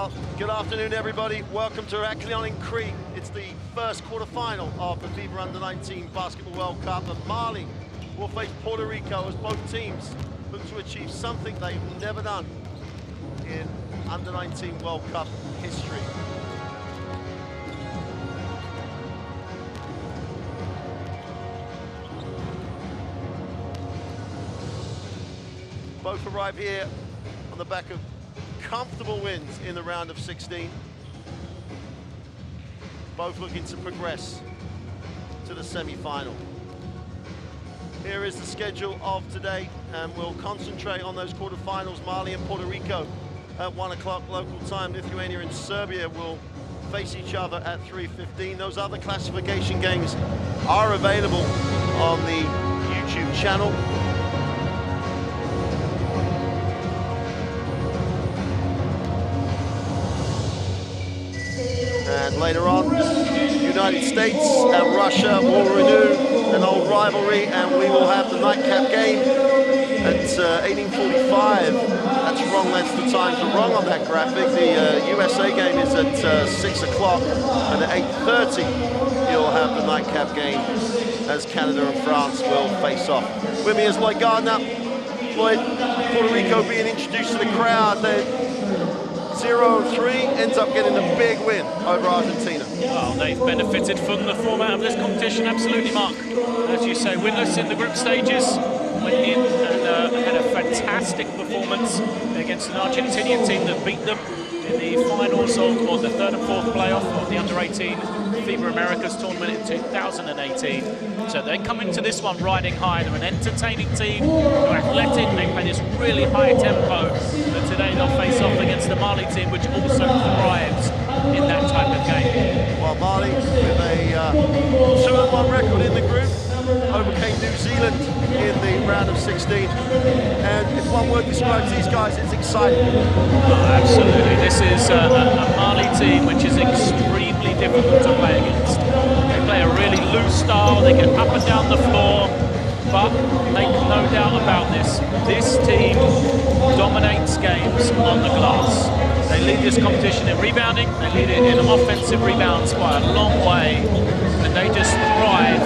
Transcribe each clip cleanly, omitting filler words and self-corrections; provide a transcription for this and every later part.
Well, good afternoon, everybody. Welcome to Aklion in Crete. It's the first quarterfinal of the FIBA U19 Basketball World Cup, and Mali will face Puerto Rico as both teams look to achieve something they've never done in Under-19 World Cup history. Both arrive here on the back of comfortable wins in the round of 16. Both looking to progress to the semi-final. Here is the schedule of today, and we'll concentrate on those quarterfinals. Mali and Puerto Rico at 1 o'clock local time. Lithuania and Serbia will face each other at 3:15. Those other classification games are available on the YouTube channel. And later on, United States and Russia will renew an old rivalry, and we will have the nightcap game at 18:45. That's wrong, that's the times are wrong on that graphic. The USA game is at 6 o'clock, and at 8:30 you'll have the nightcap game as Canada and France will face off. With me is Lloyd Gardner. Lloyd, Puerto Rico being introduced to the crowd. They're 0-3, ends up getting a big win over Argentina. Well, they've benefited from the format of this competition, absolutely, Mark. As you say, winless in the group stages, went in and had a fantastic performance against an Argentinian team that beat them in the finals of, or the third and fourth playoff of the Under-18 FIBA Americas tournament in 2018. So they come into this one riding high. They're an entertaining team, they're athletic, they play this really high tempo. But today they'll face off against the Mali team, which also thrives in that type of game. Well, Mali with a 2-1 record in the group, overcame New Zealand in the round of 16. And if one word describes these guys, it's exciting. Oh, absolutely. This is a Mali team which is extremely difficult to play against. They play a really loose style, they get up and down the floor, but make no doubt about this, this team dominates games on the glass. They lead this competition in rebounding, they lead it in offensive rebounds by a long way, and they just thrive,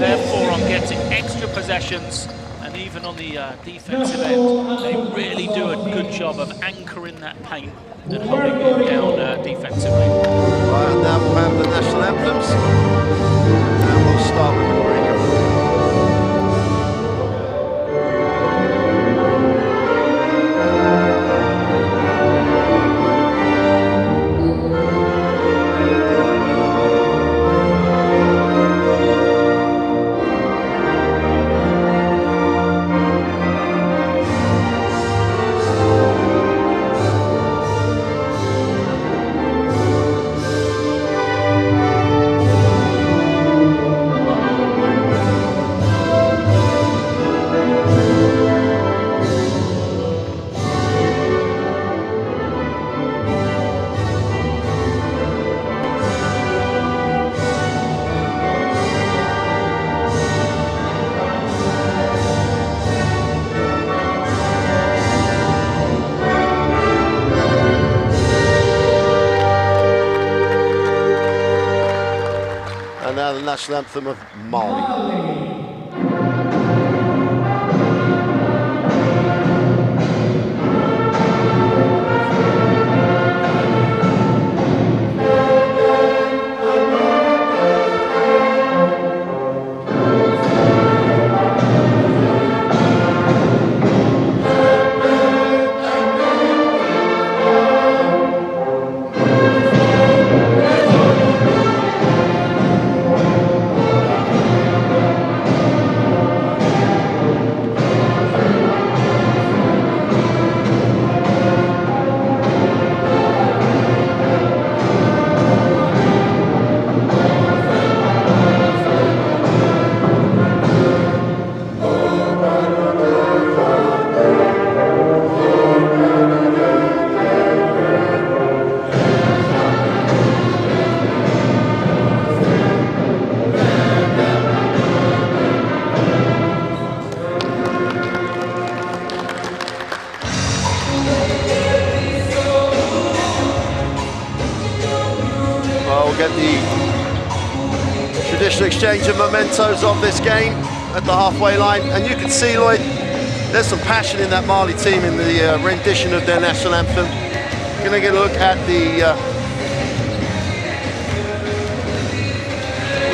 therefore, on getting extra possessions, and even on the defensive end, they really do a good job of anchoring that paint and holding it down defensively. Right, and now we'll have the national anthems, and we'll start with Puerto Rico. And now the national anthem of Mali. look at the traditional exchange of mementos of this game at the halfway line. And you can see, Lloyd, there's some passion in that Mali team in the rendition of their national anthem. Gonna get a look at the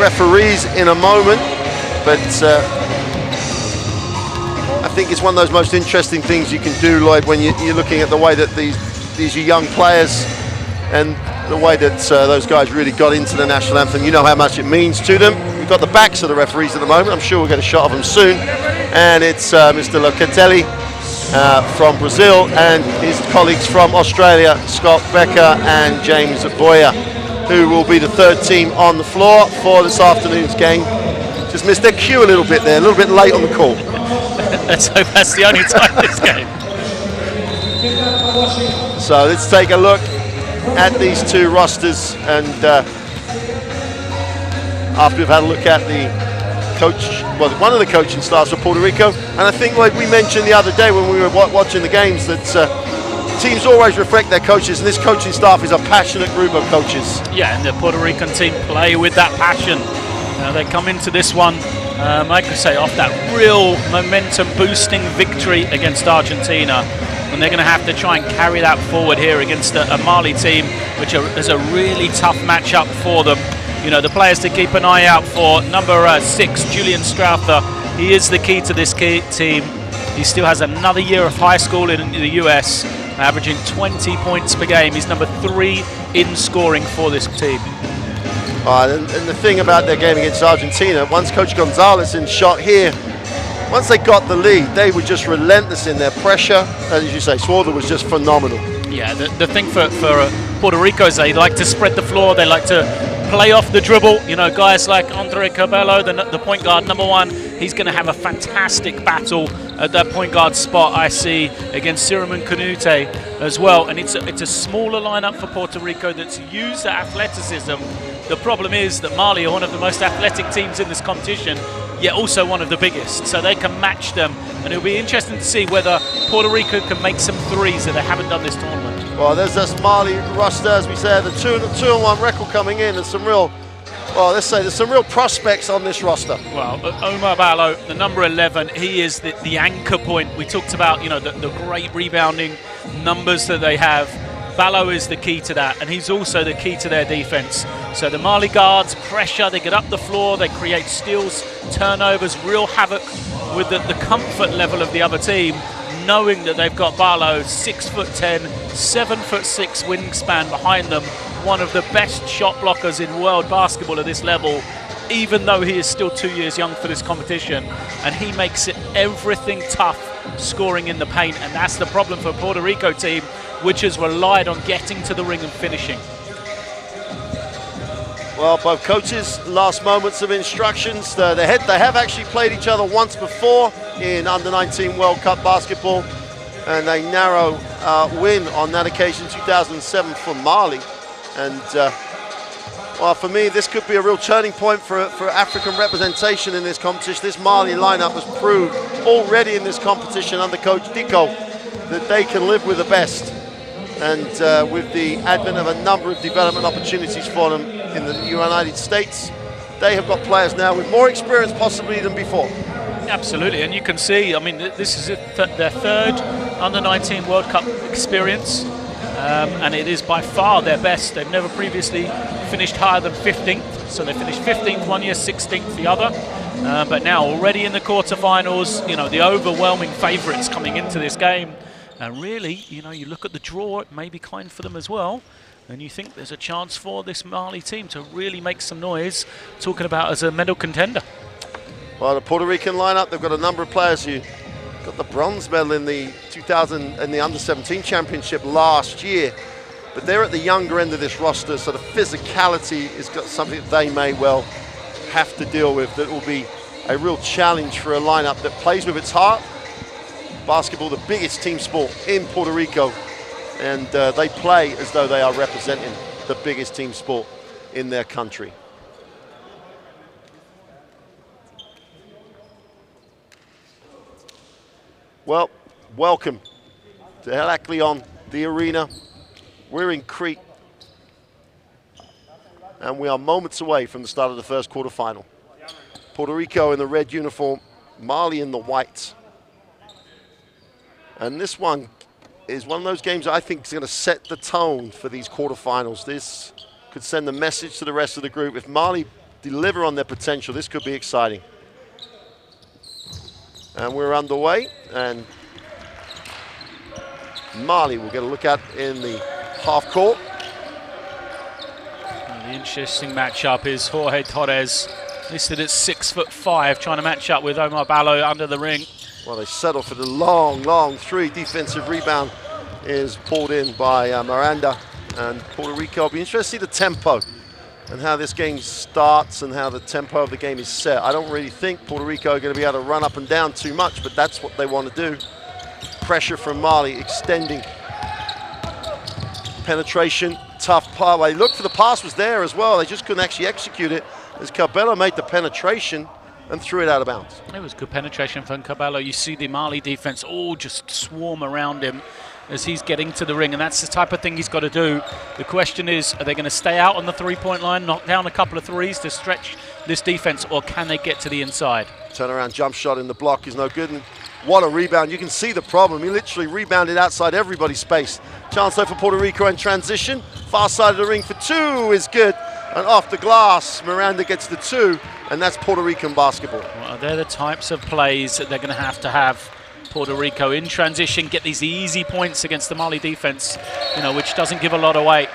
referees in a moment, but I think it's one of those most interesting things you can do, Lloyd, when you're looking at the way that these are young players and the way that those guys really got into the national anthem. You know how much it means to them. We've got the backs of the referees at the moment. I'm sure we'll get a shot of them soon. And it's Mr. Locatelli from Brazil and his colleagues from Australia, Scott Becker and James Boyer, who will be the third team on the floor for this afternoon's game. Just missed their cue a little bit there, a little bit late on the call. Let's hope that's the only time this game. So let's take a look at these two rosters, and after we've had a look at the one of the coaching staffs for Puerto Rico, and I think, like we mentioned the other day when we were watching the games, that teams always reflect their coaches, and this coaching staff is a passionate group of coaches. Yeah, and the Puerto Rican team play with that passion. They come into this one, I could say, off that real momentum-boosting victory against Argentina, and they're going to have to try and carry that forward here against a Mali team, which is a really tough matchup for them. You know, the players to keep an eye out for: number 6, Julian Strauther. He is the key to this team. He still has another year of high school in the US, averaging 20 points per game. He's number 3 in scoring for this team. And the thing about their game against Argentina, once Coach Gonzalez in shot here, once they got the lead, they were just relentless in their pressure. And as you say, Strauther was just phenomenal. Yeah, the thing for Puerto Rico is they like to spread the floor. They like to play off the dribble. You know, guys like Andre Cabello, the point guard, number 1, he's going to have a fantastic battle at that point guard spot, I see, against Siriman Canute as well. And it's a smaller lineup for Puerto Rico that's used that athleticism. The problem is that Mali are one of the most athletic teams in this competition, yet also one of the biggest, so they can match them. And it'll be interesting to see whether Puerto Rico can make some threes that they haven't done this tournament. Well, there's this Mali roster, as we said, the 2-1 record coming in, and some real, well, let's say there's some real prospects on this roster. Well, Omar Ballo, the number 11, he is the anchor point. We talked about, you know, the great rebounding numbers that they have. Ballo is the key to that, and he's also the key to their defense. So the Mali guards pressure, they get up the floor, they create steals, turnovers, real havoc with the comfort level of the other team, knowing that they've got Ballo, 6'10", 7'6" wingspan behind them, one of the best shot blockers in world basketball at this level, even though he is still 2 years young for this competition, and he makes it everything tough scoring in the paint, and that's the problem for a Puerto Rico team, which has relied on getting to the ring and finishing. Well, both coaches, last moments of instructions. They have actually played each other once before in Under-19 World Cup basketball, and a narrow win on that occasion, 2007 for Mali. And well, for me, this could be a real turning point for African representation in this competition. This Mali lineup has proved already in this competition under Coach Diko that they can live with the best. And with the advent of a number of development opportunities for them in the United States, they have got players now with more experience possibly than before. Absolutely, and you can see, I mean, this is their 3rd Under-19 World Cup experience, and it is by far their best. They've never previously finished higher than 15th, so they finished 15th one year, 16th the other, but now already in the quarterfinals, you know, the overwhelming favourites coming into this game. And really, you know, you look at the draw, it may be kind for them as well. And you think there's a chance for this Mali team to really make some noise, talking about as a medal contender. Well, the Puerto Rican lineup, they've got a number of players who got the bronze medal in the 2000 and the Under-17 championship last year. But they're at the younger end of this roster, so the physicality is got something that they may well have to deal with. That will be a real challenge for a lineup that plays with its heart. Basketball, the biggest team sport in Puerto Rico, and they play as though they are representing the biggest team sport in their country. Well, welcome to Heraklion, the arena. We're in Crete, and we are moments away from the start of the first quarterfinal. Puerto Rico in the red uniform, Mali in the white. And this one is one of those games I think is going to set the tone for these quarterfinals. This could send a message to the rest of the group. If Mali deliver on their potential, this could be exciting. And we're underway, and Mali will get a look at in the half court. The interesting matchup is Jorge Torres, listed at 6'5", trying to match up with Omar Ballo under the ring. Well, they settle for the long three. Defensive rebound is pulled in by Miranda. And Puerto Rico will be interested to see the tempo and how this game starts and how the tempo of the game is set. I don't really think Puerto Rico are going to be able to run up and down too much, but that's what they want to do. Pressure from Mali, extending. Penetration, tough pass. Well, look for the pass was there as well. They just couldn't actually execute it as Cabello made the penetration and threw it out of bounds. It was good penetration from Cabello. You see the Mali defense all just swarm around him as he's getting to the ring, and that's the type of thing he's got to do. The question is, are they going to stay out on the three-point line, knock down a couple of threes to stretch this defense, or can they get to the inside? Turnaround jump shot in the block is no good, and what a rebound. You can see the problem. He literally rebounded outside everybody's space. Chance though for Puerto Rico in transition. Far side of the ring for two is good, and off the glass, Miranda gets the two, and that's Puerto Rican basketball. Well, they're the types of plays that they're going to have Puerto Rico in transition, get these easy points against the Mali defense, which doesn't give a lot away.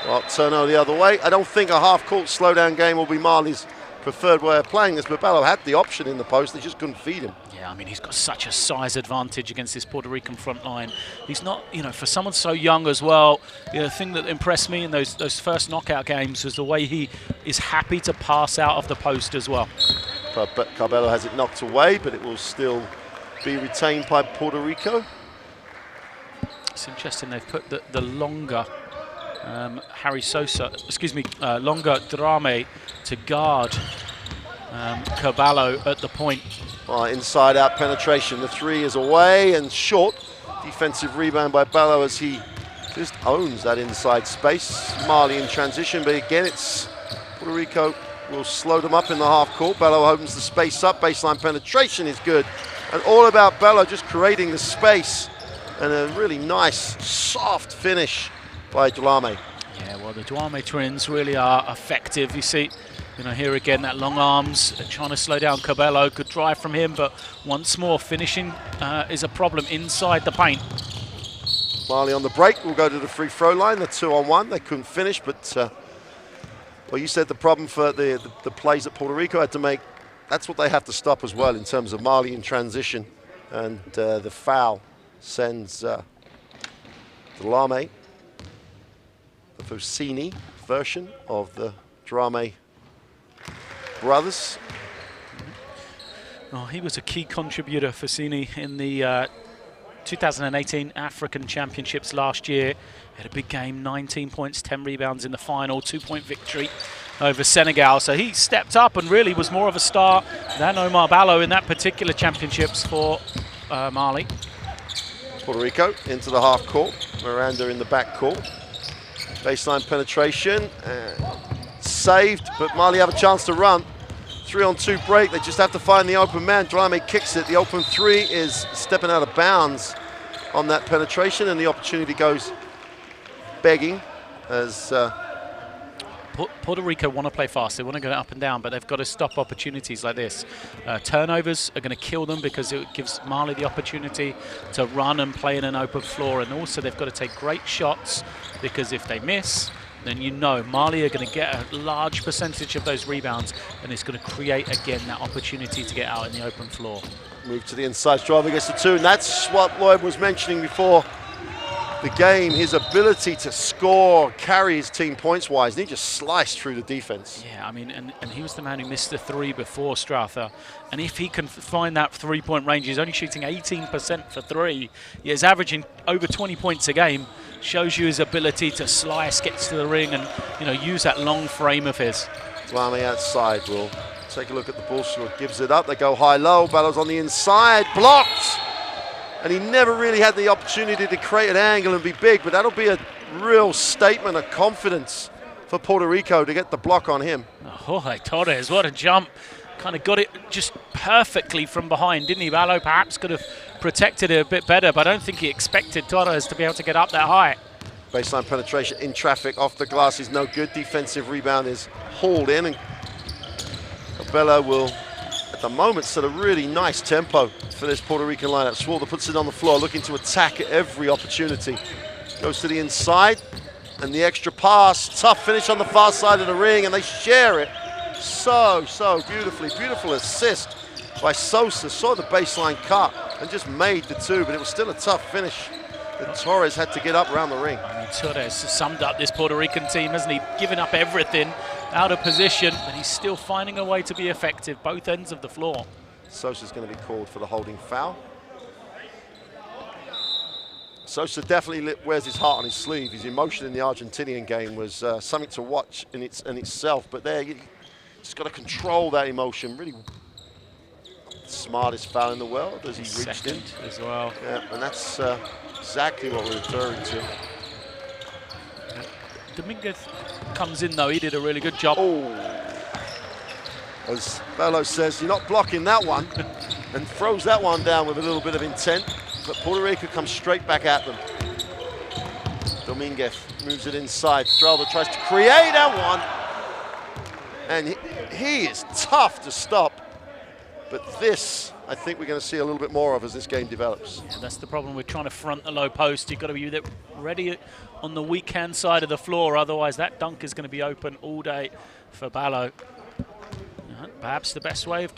Well, Turno the other way. I don't think a half-court slowdown game will be Mali's preferred way of playing this, but Ballo had the option in the post. They just couldn't feed him. Yeah, I mean, he's got such a size advantage against this Puerto Rican front line. He's not, for someone so young as well, the thing that impressed me in those first knockout games was the way he is happy to pass out of the post as well. But Cabello has it knocked away, but it will still be retained by Puerto Rico. It's interesting they've put the longer longer Drame to guard Cabello at the point. Well, inside out penetration. The three is away and short. Defensive rebound by Ballo as he just owns that inside space. Mali in transition, but again, it's Puerto Rico will slow them up in the half court. Ballo opens the space up. Baseline penetration is good. And all about Ballo just creating the space, and a really nice, soft finish by Duame. Yeah, well, the Duame twins really are effective. You see, here again, that long arms, trying to slow down Cabello. Good drive from him, but once more, finishing is a problem inside the paint. Mali on the break will go to the free throw line. The 2-on-1, they couldn't finish, but well, you said the problem for the plays that Puerto Rico had to make, that's what they have to stop as well in terms of Mali in transition. And the foul sends Duame, the Fusini version of the Drame brothers. Oh, he was a key contributor, Fusini, in the 2018 African Championships last year. Had a big game, 19 points, 10 rebounds in the final, 2-point victory over Senegal. So he stepped up and really was more of a star than Omar Ballo in that particular championships for Mali. Puerto Rico into the half court. Miranda in the back court. Baseline penetration. Saved, but Mali have a chance to run. 3-on-2 break. They just have to find the open man. Drame kicks it. The open three is stepping out of bounds on that penetration, and the opportunity goes begging as Puerto Rico want to play fast. They want to go up and down, but they've got to stop opportunities like this. Turnovers are going to kill them because it gives Mali the opportunity to run and play in an open floor, and also they've got to take great shots, because if they miss, then Mali are going to get a large percentage of those rebounds, and it's going to create again that opportunity to get out in the open floor. Move to the inside, drive against the two, and that's what Lloyd was mentioning before the game, his ability to score, carry his team points-wise, and he just sliced through the defense. Yeah, I mean, and he was the man who missed the three before Strother, and if he can find that three-point range, he's only shooting 18% for three. He's averaging over 20 points a game. Shows you his ability to slice, get to the ring, and use that long frame of his. Duame outside will take a look at the ball. Gives it up. They go high-low. Ballo's on the inside, blocked. And he never really had the opportunity to create an angle and be big, but that'll be a real statement of confidence for Puerto Rico to get the block on him. Oh, Torres, what a jump. Kind of got it just perfectly from behind, didn't he? Ballo perhaps could have protected it a bit better, but I don't think he expected Torres to be able to get up that high. Baseline penetration in traffic off the glass is no good. Defensive rebound is hauled in, and Bello will, at the moment, set a really nice tempo for this Puerto Rican lineup. Swarther puts it on the floor, looking to attack at every opportunity. Goes to the inside, and the extra pass. Tough finish on the far side of the ring, and they share it so beautifully. Beautiful assist by Sosa. Saw the baseline cut and just made the two, but it was still a tough finish that Torres had to get up around the ring. I mean, Torres summed up this Puerto Rican team, hasn't he? Giving up everything, out of position, but he's still finding a way to be effective, both ends of the floor. Sosa's going to be called for the holding foul. Sosa definitely wears his heart on his sleeve. His emotion in the Argentinian game was something to watch in itself, but there, you just got to control that emotion. Really smartest foul in the world as he reached in. As well. Yeah, and that's exactly what we're referring to. Dominguez comes in though, he did a really good job. Oh, as Bello says, you're not blocking that one, and throws that one down with a little bit of intent, but Puerto Rico comes straight back at them. Dominguez moves it inside. Strelda tries to create that one, and he is tough to stop. But this, I think we're going to see a little bit more of as this game develops. Yeah, that's the problem with trying to front the low post. You've got to be ready on the weak hand side of the floor, otherwise that dunk is going to be open all day for Ballo. Perhaps the best way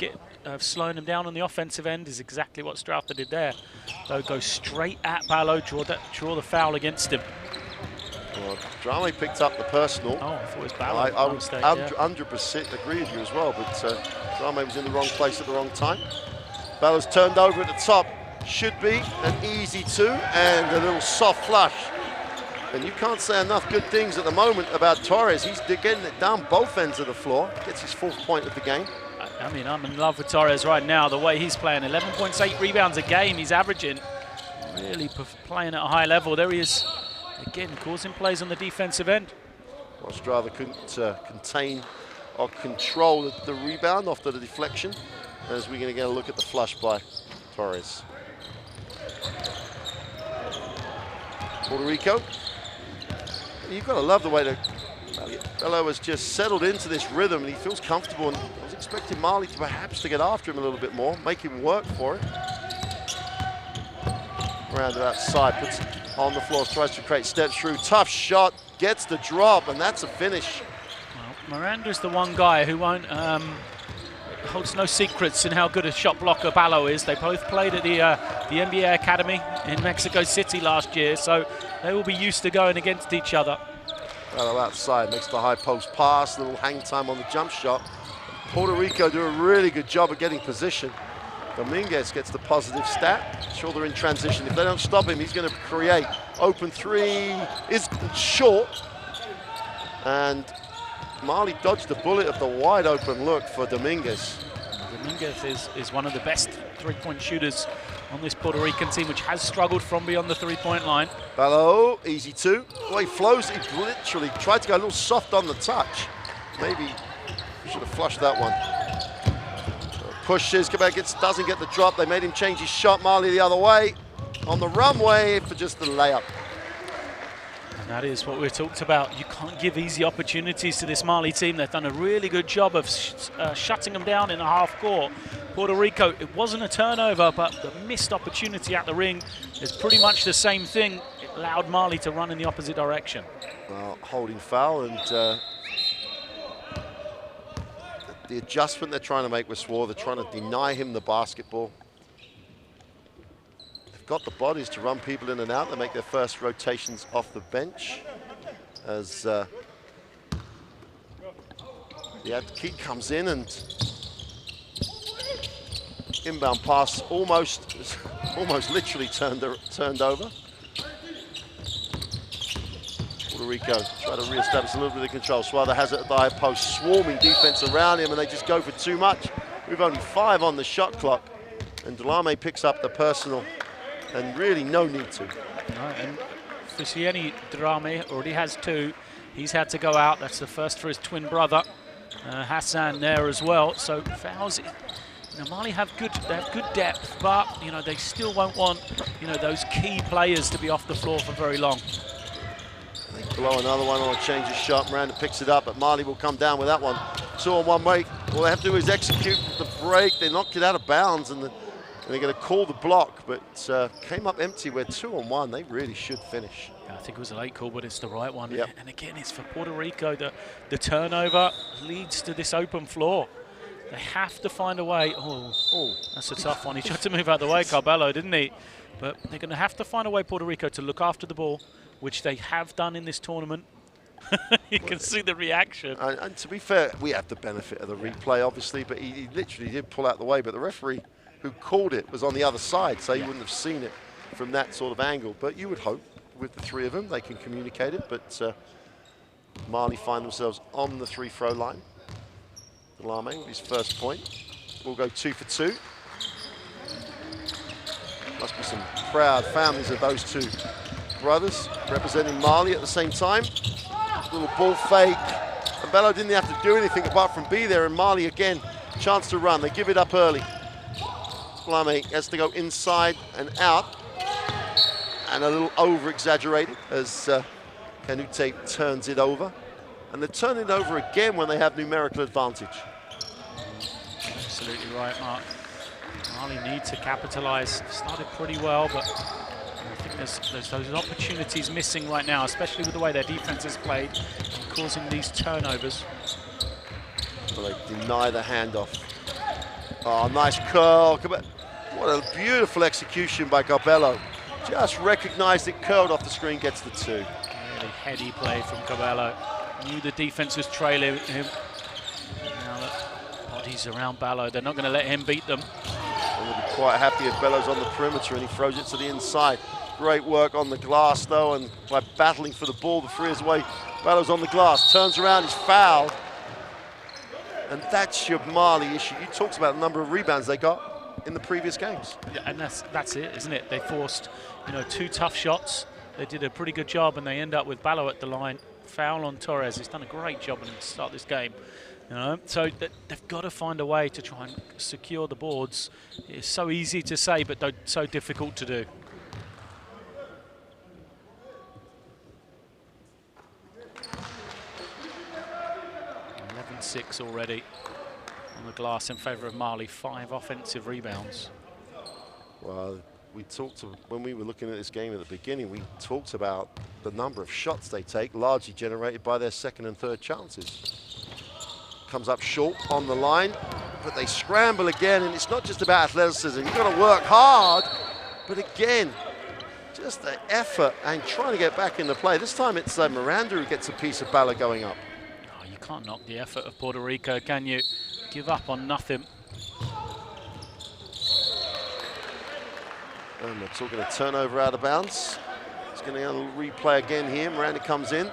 of slowing him down on the offensive end is exactly what Strelda did there. They'll go straight at Ballo, draw the foul against him. Well, Drame picked up the personal. Oh, I thought it was Ballo. I would 100% agree with you as well, but Drame was in the wrong place at the wrong time. Ballo's turned over at the top. Should be an easy two and a little soft flush. And you can't say enough good things at the moment about Torres. He's getting it down both ends of the floor. Gets his 4th point of the game. I mean, I'm in love with Torres right now. The way he's playing, 11.8 rebounds a game he's averaging. Really playing at a high level. There he is. Again, causing plays on the defensive end. Well, Strava couldn't contain or control the rebound after the deflection, as we're going to get a look at the flush by Torres. Puerto Rico. You've got to love the way that Bello has just settled into this rhythm, and he feels comfortable. And I was expecting Mali to perhaps to get after him a little bit more, make him work for it. Around to that side, puts on the floor, tries to create steps through. Tough shot, gets the drop, and that's a finish. Well, Miranda's the one guy who won't holds no secrets in how good a shot blocker Ballo is. They both played at the NBA Academy in Mexico City last year, so they will be used to going against each other. Ballo outside, makes the high post pass, a little hang time on the jump shot. Puerto Rico do a really good job of getting position. Dominguez gets the positive stat. Sure, they're in transition. If they don't stop him, he's going to create. Open three is short. And Mali dodged the bullet of the wide open look for Dominguez. Dominguez is one of the best three-point shooters on this Puerto Rican team, which has struggled from beyond the three-point line. Ballo, easy two. The way he flows, he literally tried to go a little soft on the touch. Maybe he should have flushed that one. Pushes, doesn't get the drop. They made him change his shot. Mali the other way. On the runway for just the layup. And that is what we talked about. You can't give easy opportunities to this Mali team. They've done a really good job of shutting them down in the half court. Puerto Rico, it wasn't a turnover, but the missed opportunity at the ring is pretty much the same thing. It allowed Mali to run in the opposite direction. Well, holding foul, and the adjustment they're trying to make with Swore, they're trying to deny him the basketball. They've got the bodies to run people in and out. They make their first rotations off the bench as the key comes in, and inbound pass almost literally turned over. Puerto Rico try to re-establish a little bit of control. Suarez has it at the high post, swarming defense around him, and they just go for too much. We've only 5 on the shot clock, and Delame picks up the personal, and really no need to. No, and Fusieni Drame already has 2. He's had to go out. That's the first for his twin brother, Hassan, there as well. So fouls. Mali have good depth, but they still won't want those key players to be off the floor for very long. They blow another one on a change of shot. Miranda picks it up, but Mali will come down with that one. 2-on-1 break. All they have to do is execute the break. They knocked it out of bounds, and they're going to call the block, but came up empty. We're 2-on-1. They really should finish. Yeah, I think it was a late call, but it's the right one. Yep. And again, it's for Puerto Rico. The turnover leads to this open floor. They have to find a way. Oh, that's a tough one. He tried to move out of the way, Carbello, didn't he? But they're going to have to find a way, Puerto Rico, to look after the ball, which they have done in this tournament. You can see the reaction. And to be fair, we have the benefit of the replay, obviously, but he literally did pull out the way. But the referee who called it was on the other side, so he wouldn't have seen it from that sort of angle. But you would hope with the three of them they can communicate it. But Mali find themselves on the free-throw line. Delame with his first point. We'll go 2 for 2. Must be some proud families of those two brothers representing Mali at the same time. Little ball fake. And Bello didn't have to do anything apart from be there, and Mali again, chance to run. They give it up early. Delame has to go inside and out. And a little over-exaggerated as Canute turns it over. And they turn it over again when they have numerical advantage. Absolutely right, Mark. Mali need to capitalise. Started pretty well, but I think there's those opportunities missing right now, especially with the way their defence is played, causing these turnovers. Well, they deny the handoff. Oh, nice curl. What a beautiful execution by Carbello. Just recognised it, curled off the screen, gets the 2. Really heady play from Carbello. Knew the defence was trailing him. Now the bodies around Ballo, they're not going to let him beat them. And we'll be quite happy if Bello's on the perimeter and he throws it to the inside. Great work on the glass though, and by battling for the ball, the free is away. Bello's on the glass, turns around, he's fouled. And that's your Mali issue. You talked about the number of rebounds they got in the previous games. Yeah, and that's it, isn't it? They forced 2 tough shots. They did a pretty good job, and they end up with Ballo at the line. Foul on Torres. He's done a great job to start this game. So they've got to find a way to try and secure the boards. It's so easy to say, but so difficult to do. Six already on the glass in favour of Mali. 5 offensive rebounds. Well, when we were looking at this game at the beginning, we talked about the number of shots they take, largely generated by their second and third chances. Comes up short on the line, but they scramble again, and it's not just about athleticism. You've got to work hard, but again, just the effort and trying to get back in the play. This time it's Miranda who gets a piece of Ballo going up. Oh, you can't knock the effort of Puerto Rico, can you? Give up on nothing. And we're talking a turnover out of bounds. It's going to replay again here. Miranda comes in.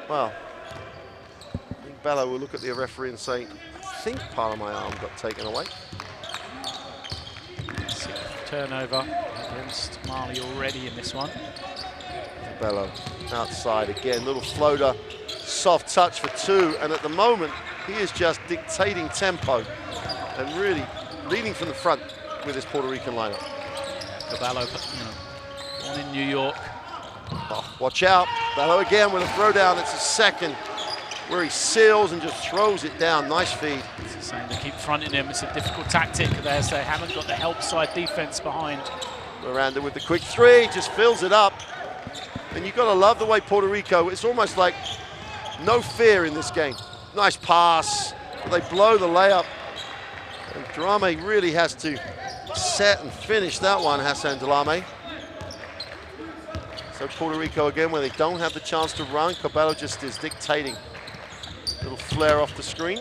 Well, I think Ballo will look at the referee and say, I think part of my arm got taken away. Turnover against Mali already in this one. Bello outside again, little floater, soft touch for 2, and at the moment he is just dictating tempo and really leading from the front with his Puerto Rican lineup. Bello, born in New York. Oh, watch out, Bello again with a throwdown. It's a second where he seals and just throws it down. Nice feed. It's the same, they keep fronting him. It's a difficult tactic there, so they haven't got the help side defense behind. Miranda with the quick 3, just fills it up. And you've got to love the way Puerto Rico, it's almost like no fear in this game. Nice pass, but they blow the layup. And Delame really has to set and finish that one, Hassan Delame. So Puerto Rico again, where they don't have the chance to run, Carbello just is dictating. Little flare off the screen.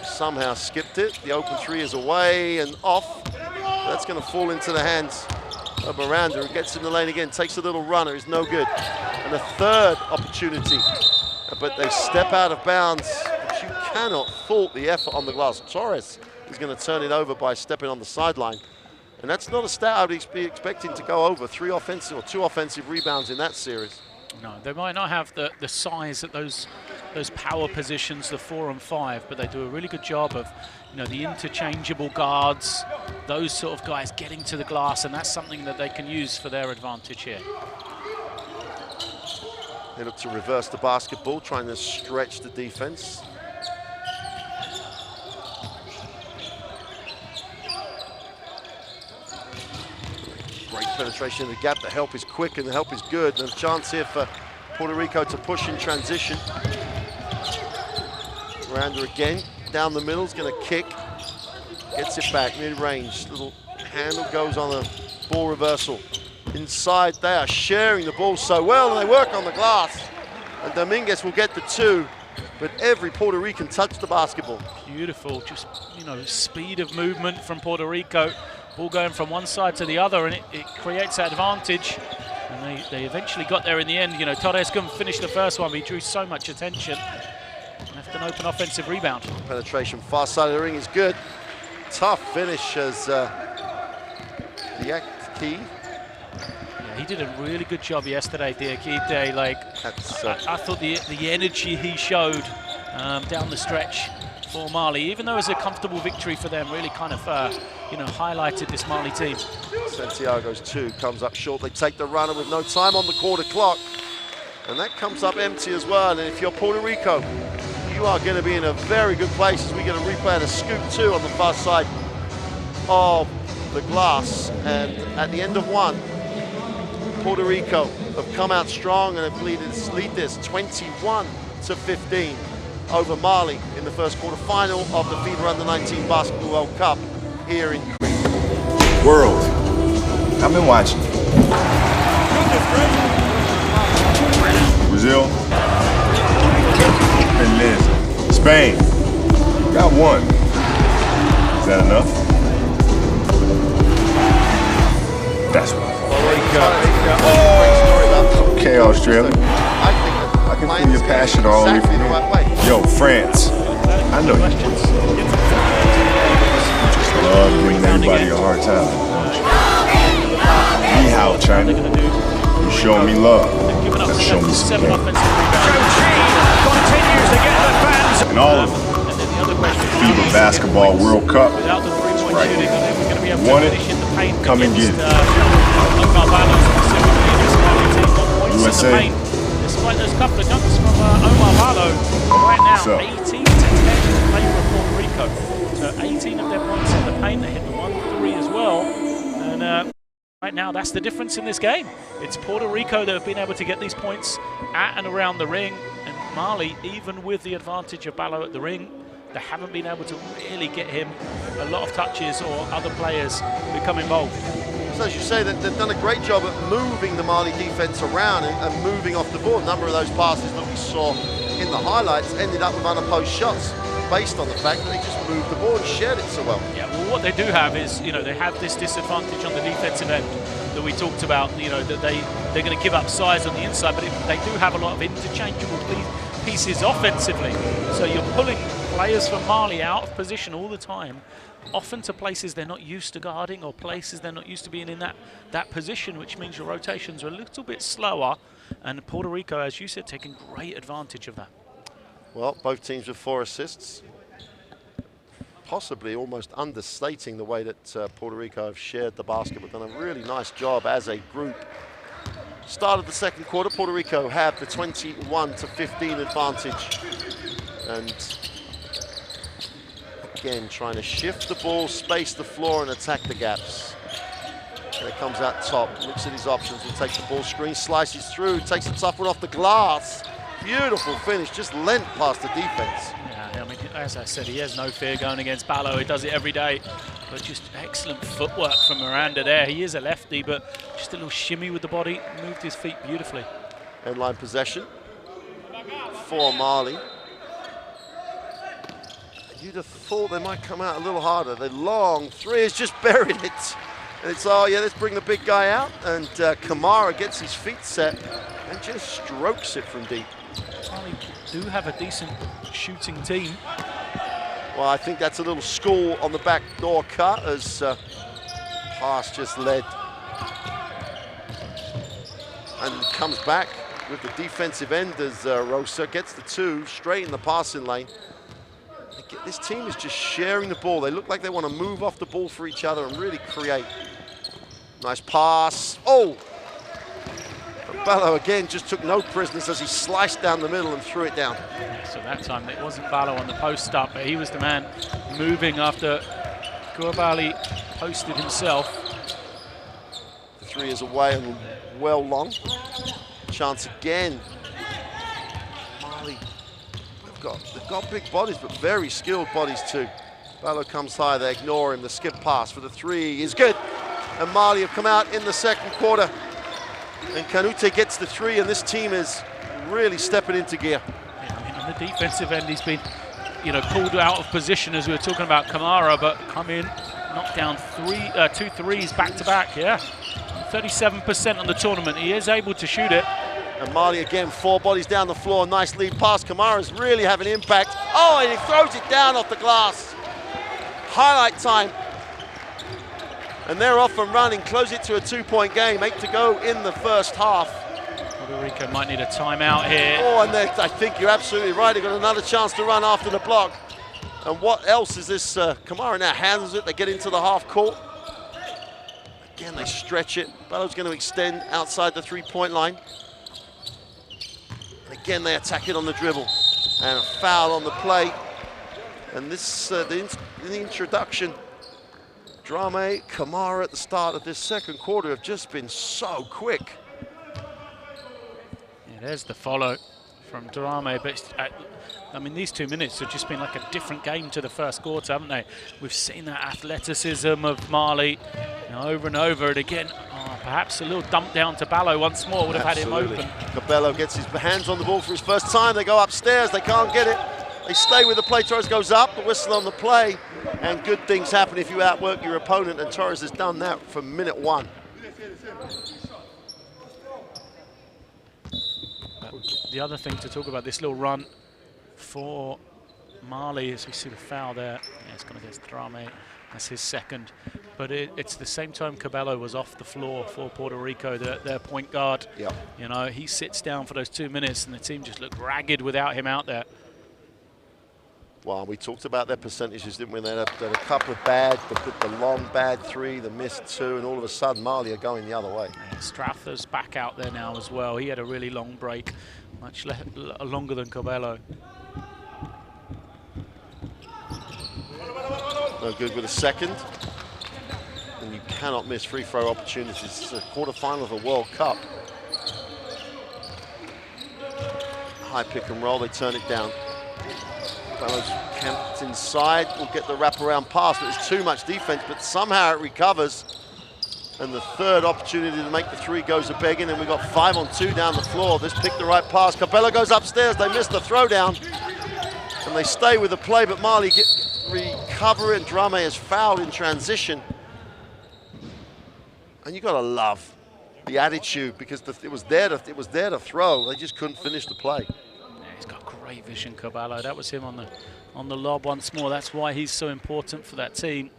Somehow skipped it. The open 3 is away and off. That's going to fall into the hands of Miranda, who gets in the lane again, takes a little runner, is no good. And a third opportunity, but they step out of bounds. But you cannot fault the effort on the glass. Torres is going to turn it over by stepping on the sideline. And that's not a stat I would be expecting to go over. 2 offensive rebounds in that series. No, they might not have the size at those power positions, the 4 and 5, but they do a really good job of, the interchangeable guards, those sort of guys getting to the glass, and that's something that they can use for their advantage here. They look to reverse the basketball, trying to stretch the defense. Great penetration in the gap. The help is quick and the help is good. And a chance here for Puerto Rico to push in transition. Miranda again, down the middle, is going to kick. Gets it back, mid-range. Little handle goes on a ball reversal. Inside, they are sharing the ball so well, and they work on the glass. And Dominguez will get the 2, but every Puerto Rican touched the basketball. Beautiful, just, speed of movement from Puerto Rico. Ball going from one side to the other, and it creates that advantage. And they eventually got there in the end. Torres couldn't finish the first one, but he drew so much attention. Left an open offensive rebound. Penetration far side of the ring is good. Tough finish as Diakite. Yeah, he did a really good job yesterday, Diakite. I thought the energy he showed down the stretch for Mali, even though it was a comfortable victory for them, really kind of highlighted this Mali team. Santiago's 2 comes up short. They take the runner with no time on the quarter clock, and that comes up empty as well. And if you're Puerto Rico, you are going to be in a very good place as we get a replay of the scoop 2 on the far side of the glass. And at the end of 1, Puerto Rico have come out strong and have lead this 21-15 over Mali in the first quarterfinal of the FIBA U19 Basketball World Cup here in Crete. World, I've been watching. Brazil, Finland, Spain, got 1. Is that enough? That's what Okay, Australia. I can feel your passion all the way from here. Yo, France, I know you. Just love giving everybody a hard time. Ni hao, China. You show me love. Let's show me some game. And all of them. FIBA Basketball World Cup. Right here. Want it? Come and get it. USA. Despite those couple of dunks from Omar Barlow, right now 18 to 10 in favour of Puerto Rico. So 18 of their points in the paint. They hit the 1-3 as well. And right now, that's the difference in this game. It's Puerto Rico that have been able to get these points at and around the ring. And Mali, even with the advantage of Barlow at the ring, they haven't been able to really get him a lot of touches or other players become involved. So as you say, they've done a great job at moving the Mali defense around and moving off the ball. A number of those passes that we saw in the highlights ended up with unopposed shots based on the fact that they just moved the ball and shared it so well. Yeah, well, what they do have is, they have this disadvantage on the defensive end that we talked about, that they're going to give up size on the inside, but they do have a lot of interchangeable pieces offensively. So you're pulling players from Mali out of position all the time, often to places they're not used to guarding or places they're not used to being in that position, which means your rotations are a little bit slower. And Puerto Rico, as you said, taking great advantage of that. Well, both teams with 4 assists. Possibly almost understating the way that Puerto Rico have shared the basketball. Done a really nice job as a group. Start of the second quarter, Puerto Rico have the 21-15 advantage. And again, trying to shift the ball, space the floor, and attack the gaps. And it comes out top, looks at his options, will take the ball screen, slices through, takes a tough one off the glass. Beautiful finish, just lent past the defense. Yeah, I mean, as I said, he has no fear going against Barlow. He does it every day. But just excellent footwork from Miranda there. He is a lefty, but just a little shimmy with the body, moved his feet beautifully. End line possession for Mali. You'd have thought they might come out a little harder. The long 3 has just buried it. And it's, oh yeah, let's bring the big guy out. And Kamara gets his feet set and just strokes it from deep. Mali do have a decent shooting team. Well, I think that's a little school on the back door cut as pass just led. And comes back with the defensive end as Rosa gets the 2 straight in the passing lane. This team is just sharing the ball. They look like they want to move off the ball for each other and really create. Nice pass. Oh! Ballo again just took no prisoners as he sliced down the middle and threw it down. So that time it wasn't Ballo on the post up, but he was the man moving after Coulibaly posted himself. The 3 is away and well long. Chance again. Mali, they've got big bodies, but very skilled bodies too. Ballo comes high, they ignore him. The skip pass for the 3 is good. And Mali have come out in the second quarter. And Kanute gets the 3, and this team is really stepping into gear. Yeah, I mean, on the defensive end, he's been, pulled out of position as we were talking about Kamara, but come in, knock down 2 threes back to back. Yeah, 37% on the tournament. He is able to shoot it. And Mali again, 4 bodies down the floor. Nice lead pass. Kamara's really having impact. Oh, and he throws it down off the glass. Highlight time. And they're off and running, close it to a 2-point game, 8 to go in the first half. Puerto Rico might need a timeout here. Oh, and I think you're absolutely right. They've got another chance to run after the block. And what else is this? Kamara now handles it. They get into the half court. Again, they stretch it. Ballo's going to extend outside the 3-point line. Again, they attack it on the dribble. And a foul on the play. And this, the introduction, Drame, Kamara at the start of this second quarter have just been so quick. Yeah, there's the follow from Drame, but I mean, these 2 minutes have just been like a different game to the first quarter, haven't they? We've seen that athleticism of Mali over and over, and again, perhaps a little dump down to Ballo once more would have had him open. Cabello gets his hands on the ball for his first time. They go upstairs, they can't get it. They stay with the play. Torres goes up, the whistle on the play, and good things happen if you outwork your opponent, and Torres has done that from minute 1. The other thing to talk about, this little run for Mali, as we see the foul there. Yeah, it's gone against Drame. That's his second. But it's the same time Cabello was off the floor for Puerto Rico, their point guard. Yep. He sits down for those 2 minutes, and the team just looked ragged without him out there. Well, we talked about their percentages, didn't we? They had a couple of bad, the long bad 3, the missed 2, and all of a sudden Mali are going the other way. Yeah, Strather's back out there now as well. He had a really long break, much longer than Cabello. No good with a second. And you cannot miss free throw opportunities. It's a quarterfinal of a World Cup. High pick and roll, they turn it down. Ballo's camped inside, will get the wraparound pass, but it's too much defense, but somehow it recovers. And the third opportunity to make the 3 goes a begging, and we've got 5 on 2 down the floor. This picked the right pass. Cabello goes upstairs, they miss the throwdown, and they stay with the play, but Mali recover it, and Drame is fouled in transition. And you've got to love the attitude, because it was there to throw. They just couldn't finish the play. He's got great vision, Cabello. That was him on the lob once more. That's why he's so important for that team.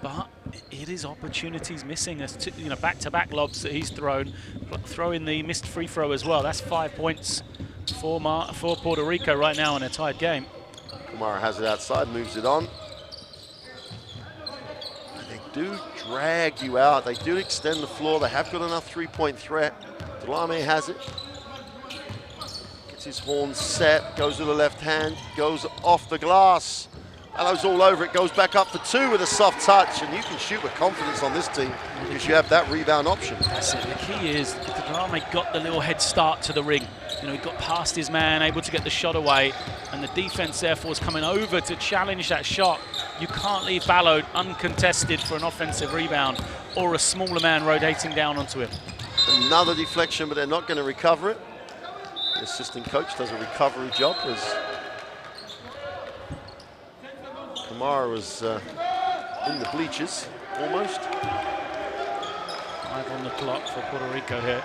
But it is opportunities missing. As back-to-back lobs that he's thrown, throwing the missed free throw as well. That's 5 points for Puerto Rico right now in a tied game. Kamara has it outside, moves it on. And they do drag you out. They do extend the floor. They have got enough 3-point threat. Drame has it. His horn set, goes with the left hand, goes off the glass. Ballo's all over it, goes back up for 2 with a soft touch, and you can shoot with confidence on this team because you have that rebound option. That's it. The key is Drame got the little head start to the ring. He got past his man, able to get the shot away, and the defense therefore is coming over to challenge that shot. You can't leave Ballo uncontested for an offensive rebound or a smaller man rotating down onto him. Another deflection, but they're not going to recover it. The assistant coach does a recovery job as Kamara was in the bleachers, almost. 5 on the clock for Puerto Rico here.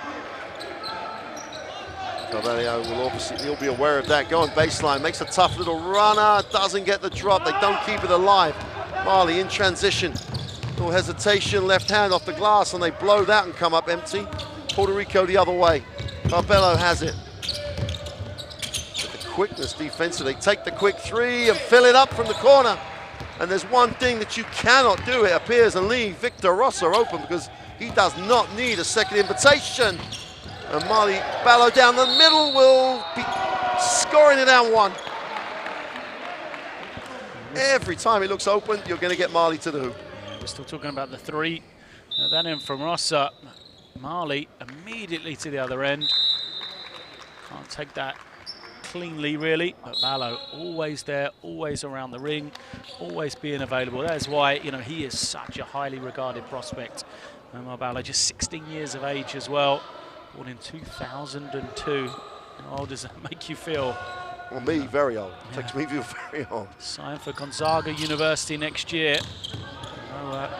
Carvalho will obviously, he'll be aware of that. Going baseline, makes a tough little runner, doesn't get the drop, they don't keep it alive. Mali in transition, little hesitation, left hand off the glass, and they blow that and come up empty. Puerto Rico the other way. Carbello has it. With the quickness defensively, they take the quick three and fill it up from the corner. And there's one thing that you cannot do, it appears, and leave Victor Rossa open, because he does not need a second invitation. And Mali Ballo down the middle will be scoring it down one. Every time he looks open, you're going to get Mali to the hoop. Yeah, we're still talking about the three. That in from Rossa. Mali immediately to the other end. Can't take that cleanly, really. But Ballo always there, always around the ring, always being available. That is why, you know, he is such a highly regarded prospect. Ballo, just 16 years of age as well. Born in 2002. How old does that make you feel? Well, me, very old. Yeah. Makes me feel very old. Signed for Gonzaga University next year.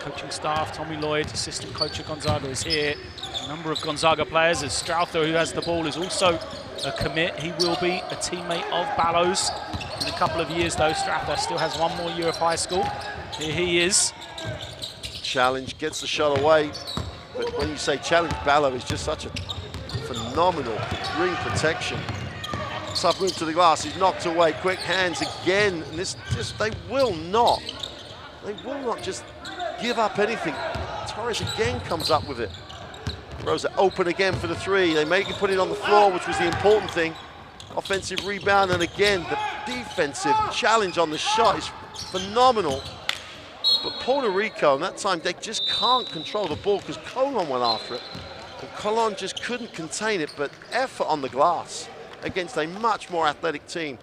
Coaching staff, Tommy Lloyd, assistant coach at Gonzaga, is here. A number of Gonzaga players, as Strowther, who has the ball, is also a commit. He will be a teammate of Ballo's in a couple of years, though. Strowther still has one more year of high school. Here he is. Challenge, gets the shot away. But when you say challenge, Ballo is just such a phenomenal ring protection. Tough move to the glass, he's knocked away. Quick hands again, and this just, they will not just give up anything. Torres again comes up with it. Rosa open again for the three. They make him put it on the floor, which was the important thing. Offensive rebound, and again, the defensive challenge on the shot is phenomenal. But Puerto Rico, in that time, they just can't control the ball because Colon went after it. And Colon just couldn't contain it, but effort on the glass against a much more athletic team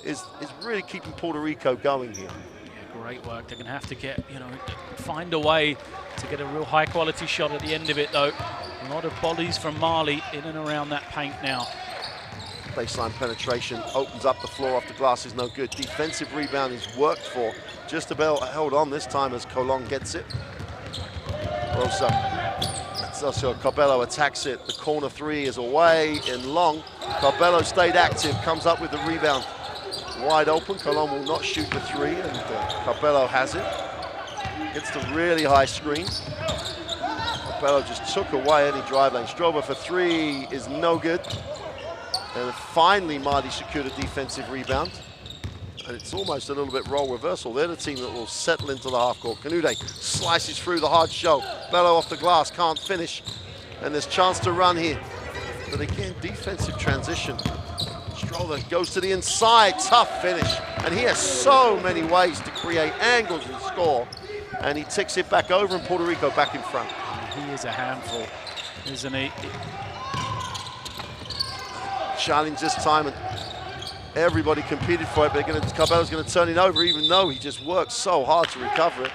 is really keeping Puerto Rico going here. Yeah, great work. They're going to have to get, you know, find a way to get a real high quality shot at the end of it, though. A lot of bodies from Mali in and around that paint now. Baseline penetration opens up the floor off the glass, is no good. Defensive rebound is worked for. Just about held on this time as Colon gets it. Rosa. That's also Carbello attacks it. The corner three is away and long. Carbello stayed active, comes up with the rebound. Wide open, Colon will not shoot the three, and Carbello has it. Gets the really high screen. Carbello just took away any drive lane. Strober for three is no good. And finally, Mali secured a defensive rebound. And it's almost a little bit role reversal. They're the team that will settle into the half court. Canude slices through the hard shell. Bello off the glass, can't finish. And there's chance to run here. But again, defensive transition. Stroller goes to the inside, tough finish. And he has so many ways to create angles and score. And he ticks it back over, and Puerto Rico back in front. He is a handful, isn't he? Challenge this time, and everybody competed for it, but Carbello's going to turn it over, even though he just worked so hard to recover it.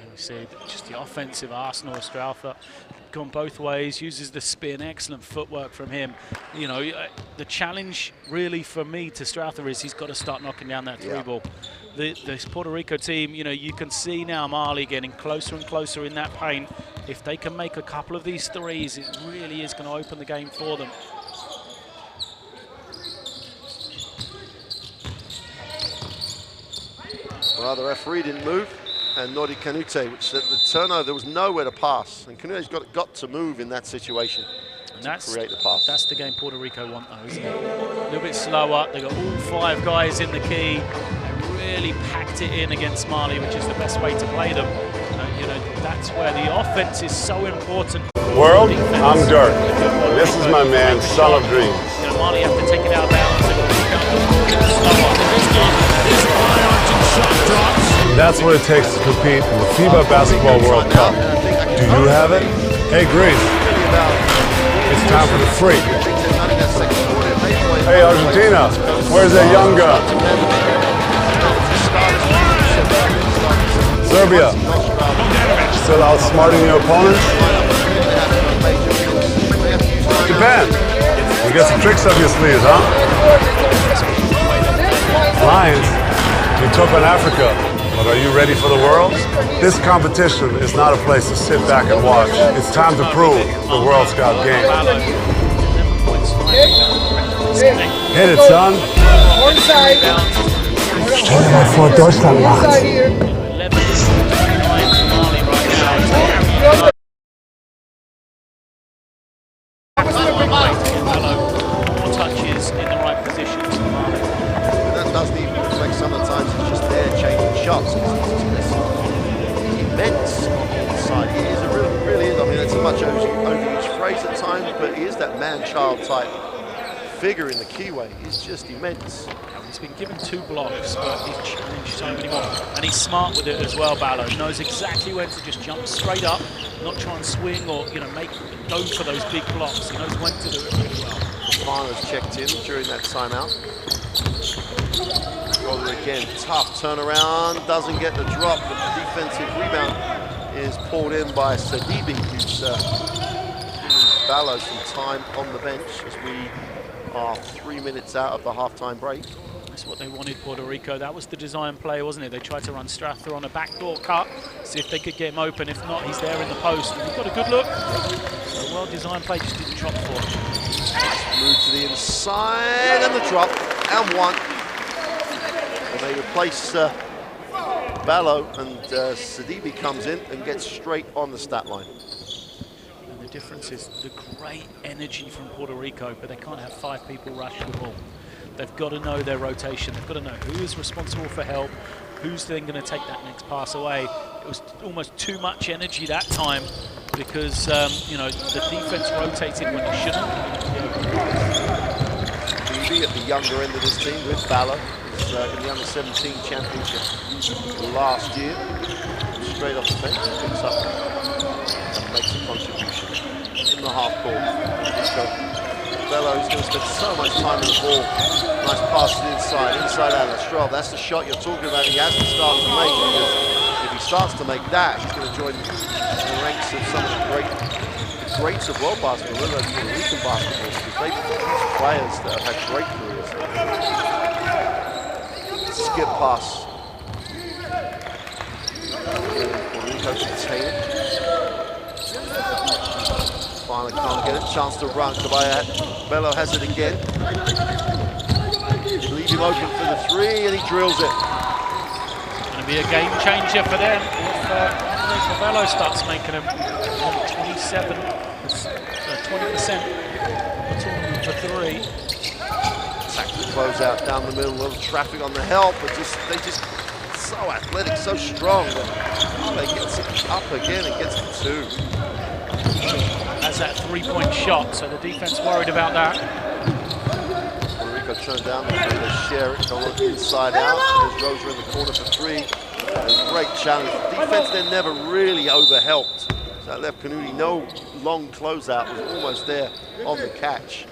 And we see just the offensive arsenal of Strowther, gone both ways, uses the spin, excellent footwork from him. You know, the challenge really for me to Strowther is he's got to start knocking down that three ball. This Puerto Rico team, you know, you can see now Mali getting closer and closer in that paint. If they can make a couple of these threes, it really is going to open the game for them. Well, the referee didn't move, and nor did Canute, which said the turnover, there was nowhere to pass. And Canute's got to move in that situation to create the pass. That's the game Puerto Rico want, though, isn't it? A little bit slower. They got all five guys in the key. They really packed it in against Mali, which is the best way to play them. You know, that's where the offense is so important. World, I'm Dirk. This is my man, Son of Dreams. You know, Mali have to take it out of bounds. That's what it takes to compete in the FIBA Basketball World Cup. Do you have it? Hey, Greece. It's time for the freak. Hey, Argentina, where's that young gun? Serbia, still outsmarting your opponents? Japan, you got some tricks up your sleeves, huh? Lions, you took on Africa, but are you ready for the world? This competition is not a place to sit back and watch. It's time to prove the world's got game. Hit it, son. Stell dir mal vor, Deutschland macht's. Ballo more touches in the right positions for Mali. That doesn't even reflect some of the times he's just there changing shots. He's immense on the inside. He is really is. I mean, it's a much overused phrase at times, but he is that man-child type figure in the keyway. He's just immense. He's been given 2 blocks, but he's challenged so many more. And he's smart with it as well, Ballo. He knows exactly when to just jump straight up, not try and swing or, you know, go for those big blocks. He knows when to do it really well. Farner's checked in during that timeout. Roller again, tough turnaround, doesn't get the drop, but the defensive rebound is pulled in by Sidibe, who's giving Ballo some time on the bench as we are 3 minutes out of the halftime break. That's what they wanted, Puerto Rico. That was the design play, wasn't it? They tried to run Strather on a backdoor cut, see if they could get him open. If not, he's there in the post. And he's got a good look. So well-designed play, just didn't drop for him. Move to the inside, and the drop, and 1. And they replace Ballo, and Sidibe comes in and gets straight on the stat line. And the difference is the great energy from Puerto Rico, but they can't have 5 people rush the ball. They've got to know their rotation. They've got to know who is responsible for help, who's then going to take that next pass away. It was almost too much energy that time because, you know, the defense rotated when it shouldn't. Sidibe at the younger end of this team with Ballo. He's in the under-17 championship last year. Straight off the bench, picks up and makes a contribution in the half court. Bello is going to spend so much time on the ball. Nice pass to the inside out. Stroll, that's the shot you're talking about. He has to start to make, because if he starts to make that, he's going to join the ranks of some of the greats of world basketball, whether Puerto Rican basketball, because they've got players that have had great careers. Skip pass. Puerto Rico contain it. Finally can't get a chance to run. Bello has it again. Leave him open for the 3, and he drills it. It's going to be a game changer for them if Bello starts making them 20% for 3. Attack the closeout down the middle. A little traffic on the help, but they just so athletic, so strong. They gets it up again and gets the 2. Has that 3-point shot, so the defense worried about that. Puerto Rico turned down, they share it, go inside out. There's Rosa in the corner for 3. A great challenge. The defense then never really overhelped. So that left Canuti no long closeout, was almost there on the catch.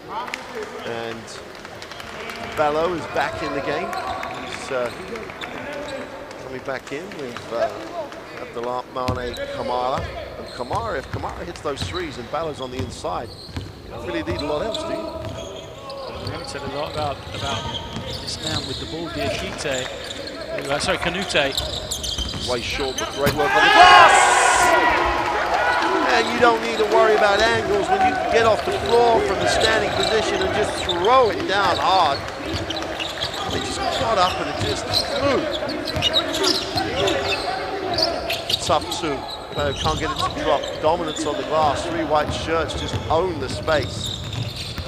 And Ballo is back in the game. He's coming back in with Abdelmane Kamara. And Kamara, if Kamara hits those 3s and Ballo's on the inside, you don't really need a lot else, do you? We haven't said a lot about this man with the ball, Diakite. Sorry, Canute. Way short, but great work on the glass! And you don't need to worry about angles when you can get off the floor from the standing position and just throw it down hard. They just got up and it just flew. A tough 2. Can't get it to drop. Dominance on the glass. 3 white shirts just own the space.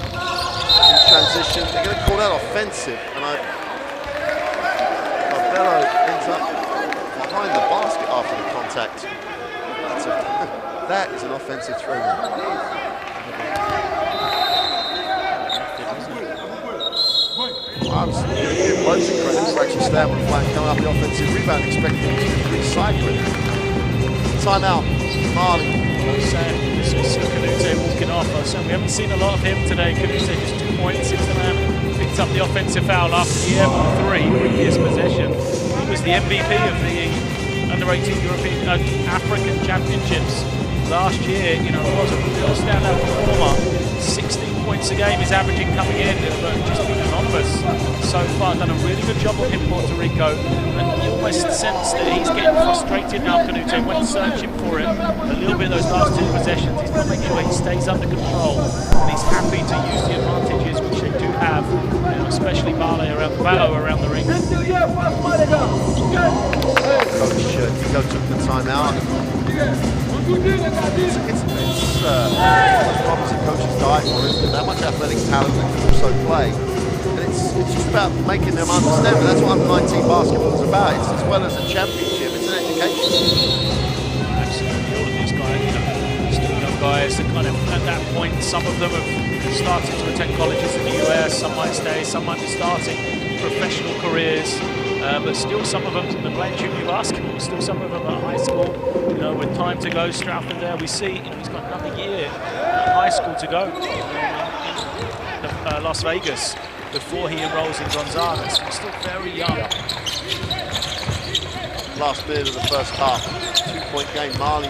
In transition, they're going to call that offensive. And Bello ends up behind the basket after the contact. That is an offensive throw. I was going to give loads of credit for actually staying with the flank, coming up the offensive rebound, expecting him to recycle it. Timeout, Mali. This was Canute walking off. We haven't seen a lot of him today. Canute just 2 points. Picked up the offensive foul after the air 3 previous possession. He was the MVP of the Under-18 European African Championships last year. You know, was a real standout performer. 16 points a game is averaging coming in, but just been anonymous so far. Done a really good job of him, Puerto Rico, and you almost sense that he's getting frustrated now. Canute went searching for it a little bit those last 2 possessions. He's got to make sure he stays under control, and he's happy to use the advantages which they do have, you know, especially Ballo around the ring. Coach Nico took the timeout. It's problems that coaches die for, isn't it? That much athletic talent that can also play. And it's just about making them understand. But that's what under-19 basketball is about. It's as well as a championship, it's an education. Absolutely, all of these guys, still young guys that kind of, at that point, some of them have started to attend colleges in the US, some might stay, some might be starting professional careers. But still some of them are playing junior basketball, still some of them are at high school, with time to go. Stroughton there, we see, he's got another year at high school to go in Las Vegas before he enrolls in Gonzaga, so he's still very young. Last minute of the first half, 2-point game. Mali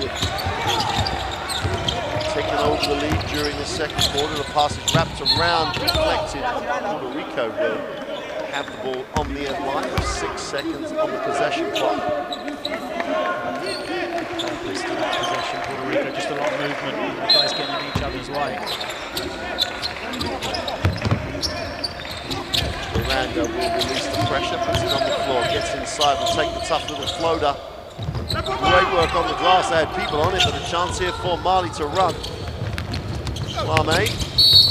taking over the lead during the second quarter. The pass is wrapped around, deflected. Puerto Rico will have the ball on the end line with 6 seconds on the possession clock. Possession, Puerto Rico, just a lot of movement, the guys getting in each other's way. Miranda will release the pressure, puts it on the floor, gets inside, will take the tough little floater. Great work on the glass, they had people on it, but a chance here for Mali to run. Swame,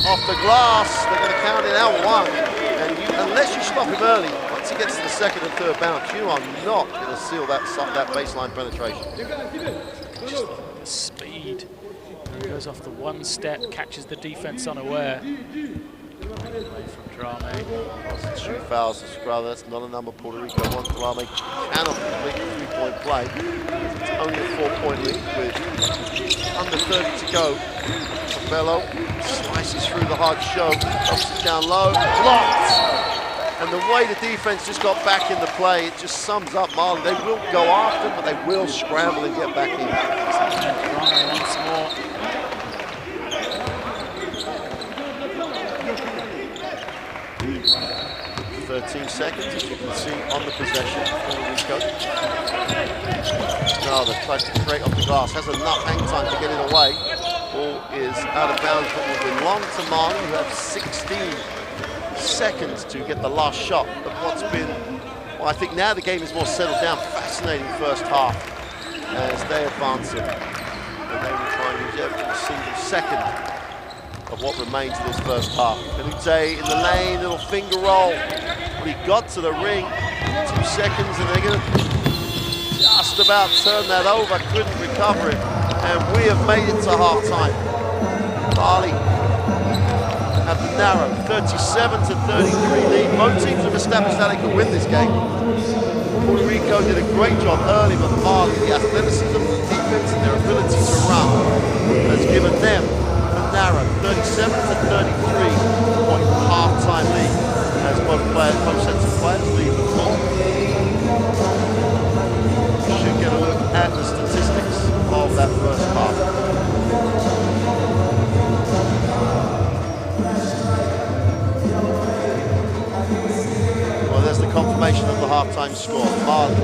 off the glass, they're going to count it out 1. And unless you stop him early, once he gets to the second and third bounce, you are not going to seal that baseline penetration. Just the speed. He goes off the one step, catches the defense unaware. Away from Drame. 2 fouls to Scrubber, that's not a number Puerto Rico wants. Drame cannot complete the 3-point play. It's only a 4-point lead with under 30 to go. Bello slices through the hard show, drops it down low, blocked. And the way the defense just got back into play, it just sums up Mali. They will go after, but they will scramble and get back in. Once more. 13 seconds, as you can see on the possession, Puerto Rico. Now they've tried to create off the glass, has enough hang time to get it away. Ball is out of bounds, but will belong to Mali, who have 16 seconds to get the last shot of what's been, well, I think now the game is more settled down. Fascinating first half as they advance it. And they will try and use every single second of what remains of this first half. Canute in the lane, little finger roll. But he got to the ring, 2 seconds, and they're going to just about turn that over, couldn't recover it. And we have made it to halftime. Mali have the narrow 37-33 lead. Both teams have established that they could win this game. Puerto Rico did a great job early, but Mali, the athleticism, the defense, and their ability to run has given them a narrow 37-33-point halftime lead as both sets of players lead the ball. We should get a look at the statistics of that first half. Well, there's the confirmation of the halftime score. Mali,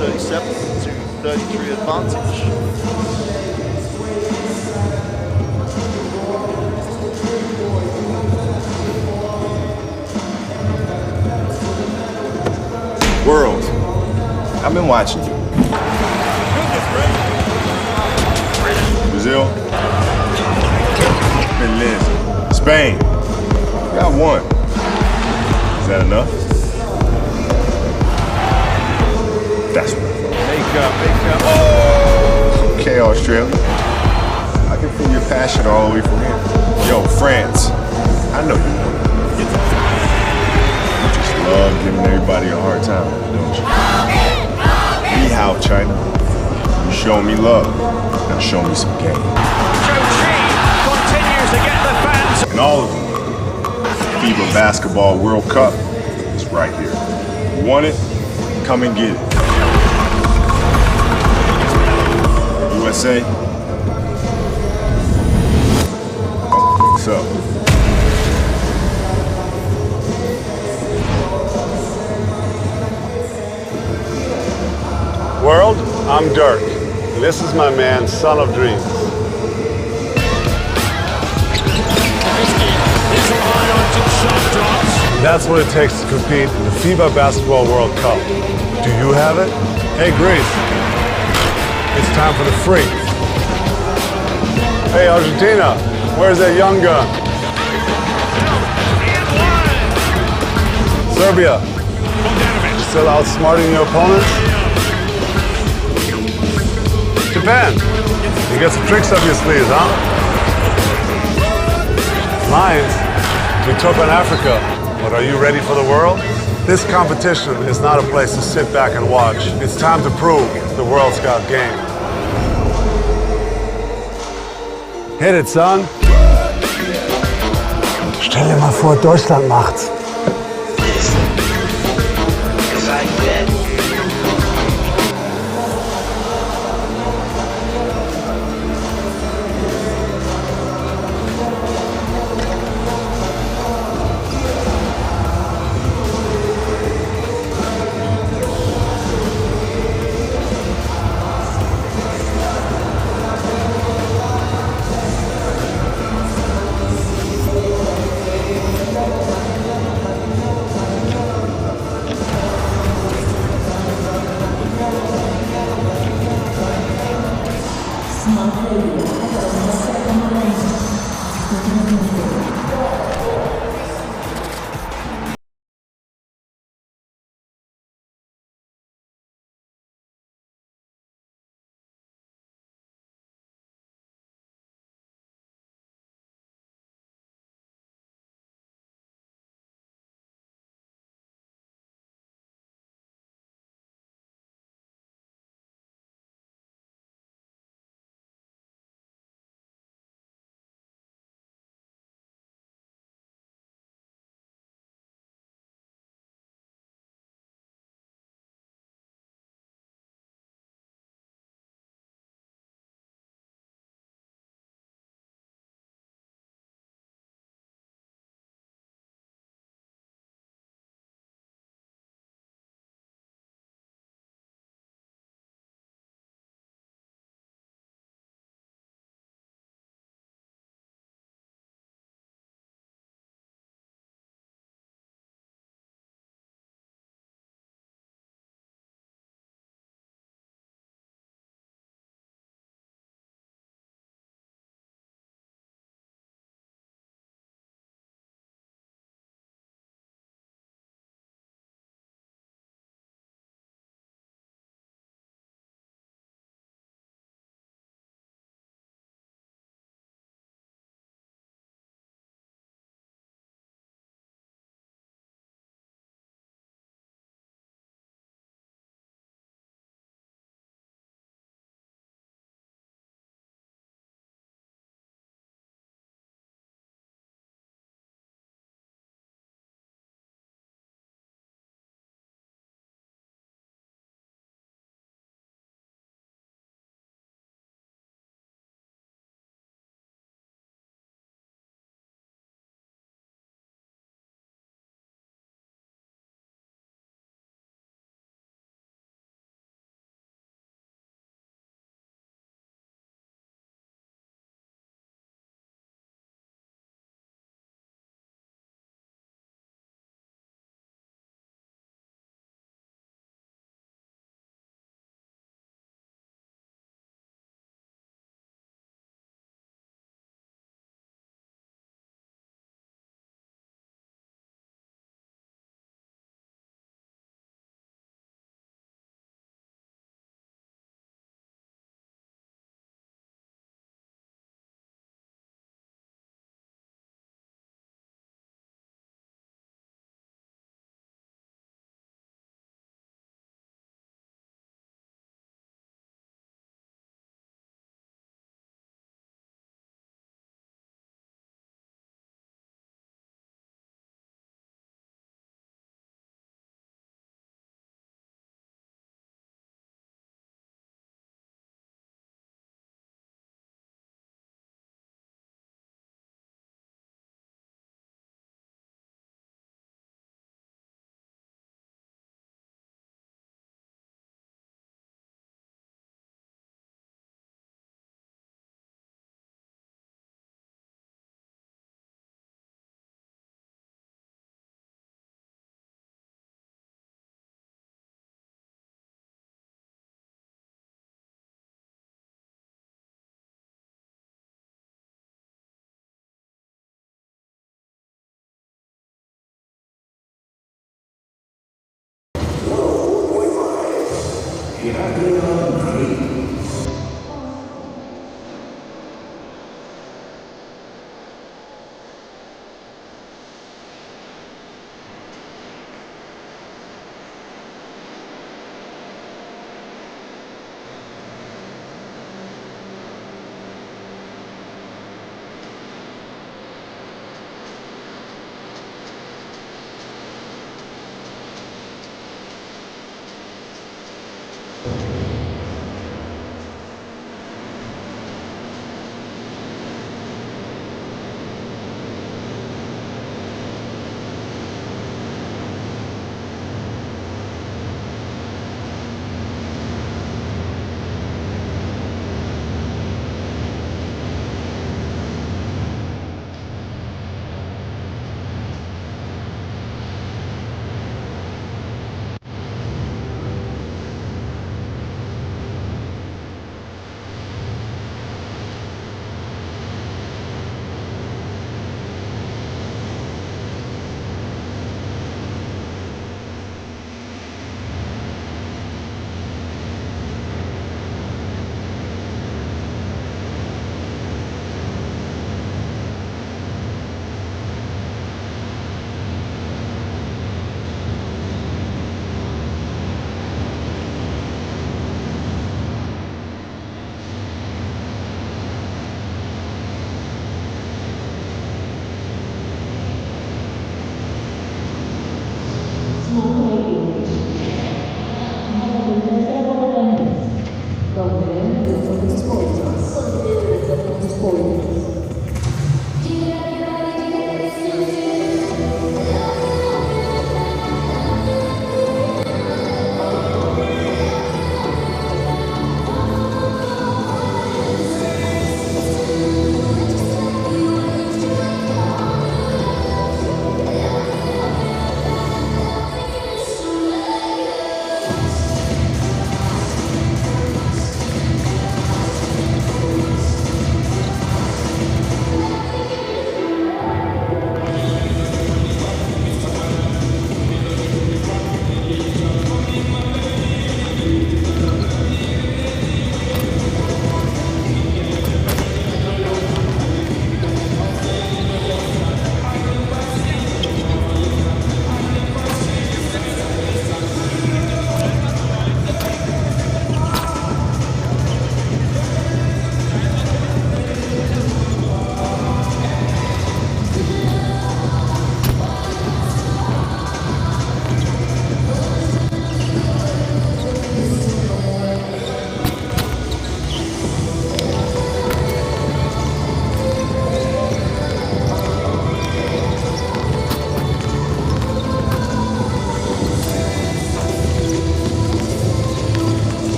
37-33 advantage. World, I've been watching you. Brazil, Berlin, Spain, got 1. Is that enough? That's what I thought. Make up. Oh! Okay, Australia. I can feel your passion all the way from here. Yo, France, I know you want it. You just love giving everybody a hard time, don't you? Ni hao, China. You show me love. Now show me some game. Continues to get the fans. And all of them. FIBA Basketball World Cup is right here. You want it? Come and get it. USA? What's up? World, I'm Dirk. And this is my man, Son of Dreams. That's what it takes to compete in the FIBA Basketball World Cup. Do you have it? Hey, Greece. It's time for the freak. Hey, Argentina, where's that young gun? Serbia, still outsmarting your opponents? Japan, you got some tricks up your sleeves, huh? Lions, we took on Africa, but are you ready for the world? This competition is not a place to sit back and watch. It's time to prove the world's got game. Hit it, son. Stell dir mal vor, Deutschland macht's.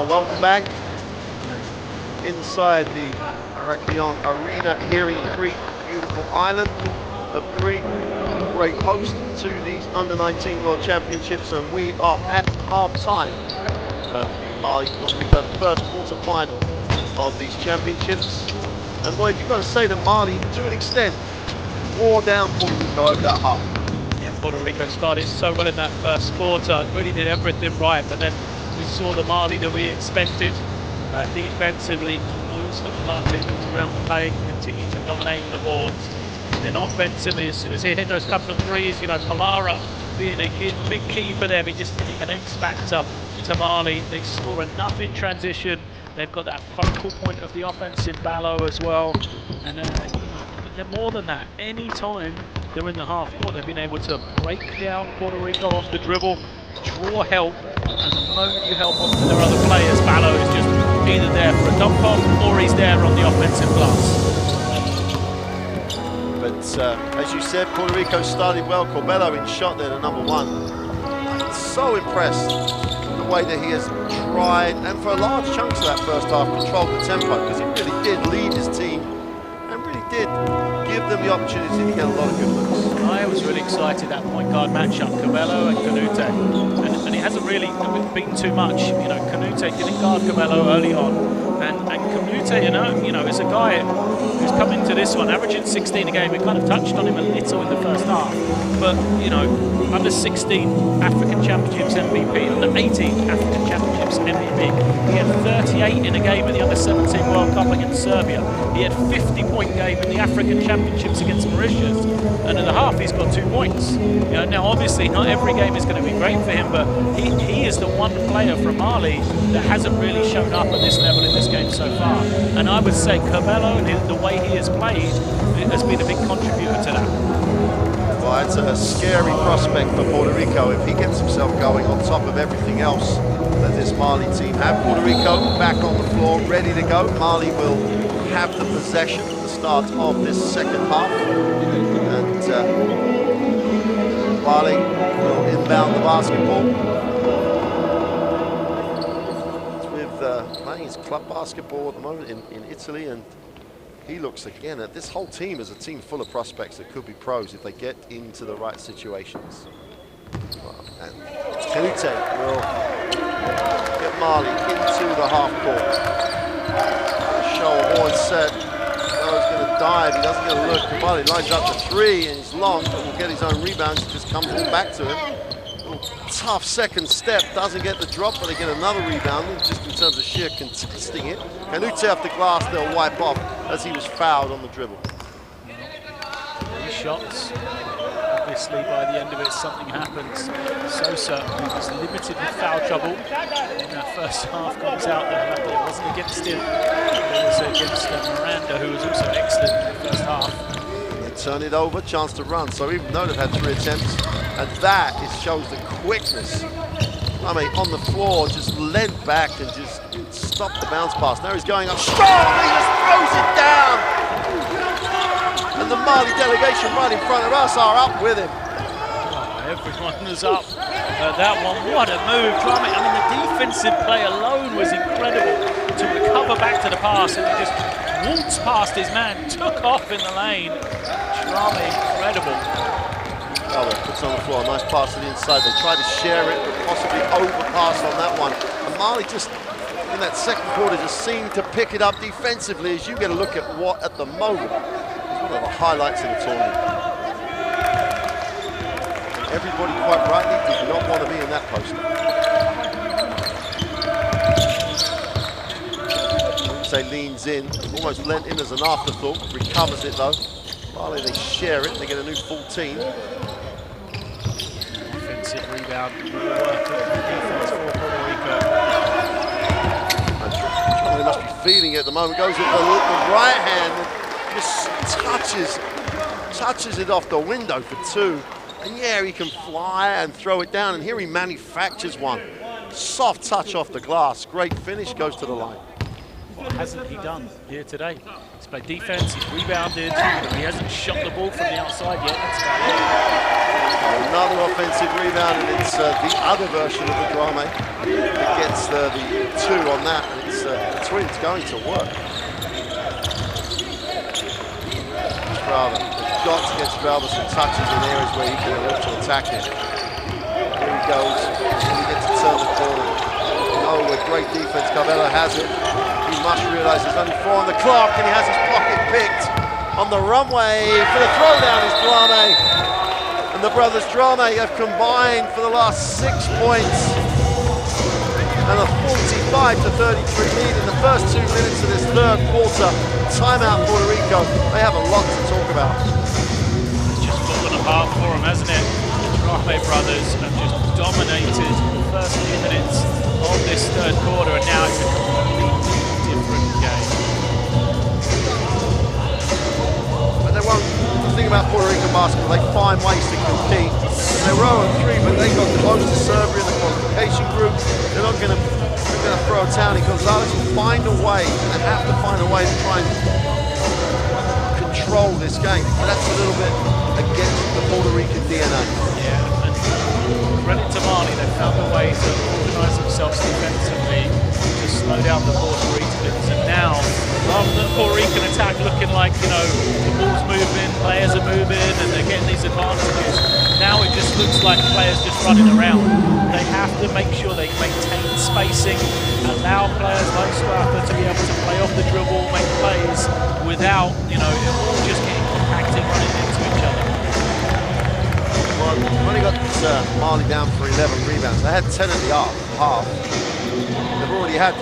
Welcome back inside the Arakion Arena here in Crete, beautiful island of Crete. Great host to these Under-19 World Championships, and we are at half-time. Mali got the first quarter-final of these championships. And Lloyd, you've got to say that Mali, to an extent, wore down Puerto Rico over that half. Yeah, Puerto Rico started so well in that first quarter, really did everything right, but then we saw the Mali that we expected. Defensively, lose the Mali around the play, continue to dominate the boards. Then offensively, as soon as he hit those couple of threes, you know, Palara being a big key for them, he just an X factor to Mali. They score enough in transition. They've got that focal point of the offense in Ballo as well. And they're more than that. Any time they're in the half court, they've been able to break down Puerto Rico off the dribble, draw help, and the moment you help onto their other players, Ballo is just either there for a dump off or he's there on the offensive glass. But as you said, Puerto Rico started well. Corbello in shot there, the #1. So impressed with the way that he has tried, and for a large chunks of that first half, controlled the tempo, because he really did lead his team and really did give them the opportunity to get a lot of good looks. I was really excited that point guard matchup, Corbello and Canute, and it hasn't really been too much. You know, Canute didn't guard Corbello early on, and Canute, you know, is a guy who's come into this one averaging 16 a game. We kind of touched on him a little in the first half, but you know, under 16 African Championships MVP, under 18 African Championships MVP. He had 38 in a game in the under 17 World Cup against Serbia. He had 50-point game in the African Championships against Mauritius, and in the half he's got 2 points. You know, now obviously not every game is going to be great for him, but he is the one player from Mali that hasn't really shown up at this level in this game so far. And I would say Corbello and the way he has played has been a big contributor to that. Well, it's a scary prospect for Puerto Rico if he gets himself going on top of everything else that this Mali team have. Puerto Rico back on the floor, ready to go. Mali will have the possession at the start of this second half. And Mali will inbound the basketball. It's with playing his club basketball at the moment in Italy, and he looks again at this whole team as a team full of prospects that could be pros if they get into the right situations. And Canute will get Mali into the half court. Show a horn set. He's going to dive. He doesn't get a look. Mali lines up to 3 and he's long, but will get his own rebounds. It just comes all back to him. Tough second step, doesn't get the drop, but they get another rebound, just in terms of sheer contesting it. Canute off the glass, they'll wipe off as he was fouled on the dribble. 3 shots. Obviously, by the end of it, something happens. Sosa, who was limited with foul trouble in that first half, comes out there. But it wasn't against him. It was against Miranda, who was also excellent in the first half. They turn it over, chance to run. So even though they've had 3 attempts, and that shows the quickness. I mean, on the floor, just leant back and just stopped the bounce pass. Now he's going up strong, he just throws it down. And the Mali delegation right in front of us are up with him. Oh, everyone was up at that one. What a move, Drame. I mean, the defensive play alone was incredible to recover back to the pass, and he just waltzed past his man, took off in the lane. Drame, incredible. Oh, puts on the floor, nice pass to the inside. They tried to share it, but possibly overpass on that one. And Mali just, in that second quarter, just seemed to pick it up defensively as you get a look at what, at the moment, is one of the highlights of the tournament. Everybody, quite rightly, did not want to be in that poster. Say leans in, almost lent in as an afterthought, recovers it though. Mali, they share it, they get a new 14. Defensive rebound, work of defense for Puerto Rico. They must be feeling it at the moment. Goes with the right hand, just touches it off the window for 2. And yeah, he can fly and throw it down. And here he manufactures one. Soft touch off the glass. Great finish, goes to the line. What hasn't he done here today? played defense, he's rebounded, he hasn't shot the ball from the outside yet. That's about it. Another offensive rebound, and it's the other version of the drama. It gets the 2 on that, and it's the Twins going to work. Strava, they've got to get Strava some touches in areas where he can look to attack it. Here he goes, and he gets to turn the corner. Oh, with great defense, Cabello has it. He must realize there's only 4 on the clock, and he has his pocket picked. On the runway for the throwdown is Drame. And the brothers Drame have combined for the last 6 points. And a 45-33 lead in the first 2 minutes of this third quarter. Timeout Puerto Rico. They have a lot to talk about. It's just fallen apart for them, hasn't it? The Drame brothers have just dominated the first few minutes of this third quarter, and now it's a completely different game. But they won't. The thing about Puerto Rican basketball, they find ways to compete. They're 0-3, but they got close to Serbia in the qualification group. They're not going to throw a townie. Gonzalez will find a way, and they have to find a way to try and control this game. And that's a little bit against the Puerto Rican DNA. Yeah, and credit to Mali, they found a way to organise themselves defensively to slow down the Puerto Ricans. And now, rather than Puerto Rican attack looking like, you know, the ball's moving, players are moving, and they're getting these advantages, now it just looks like players just running around. They have to make sure they maintain spacing, allow players like Strapper to be able to play off the dribble, make plays without, you know, just getting compacted, running into each other. Well, we've only got Mali down for 11 rebounds. They had 10 at the half. They've already had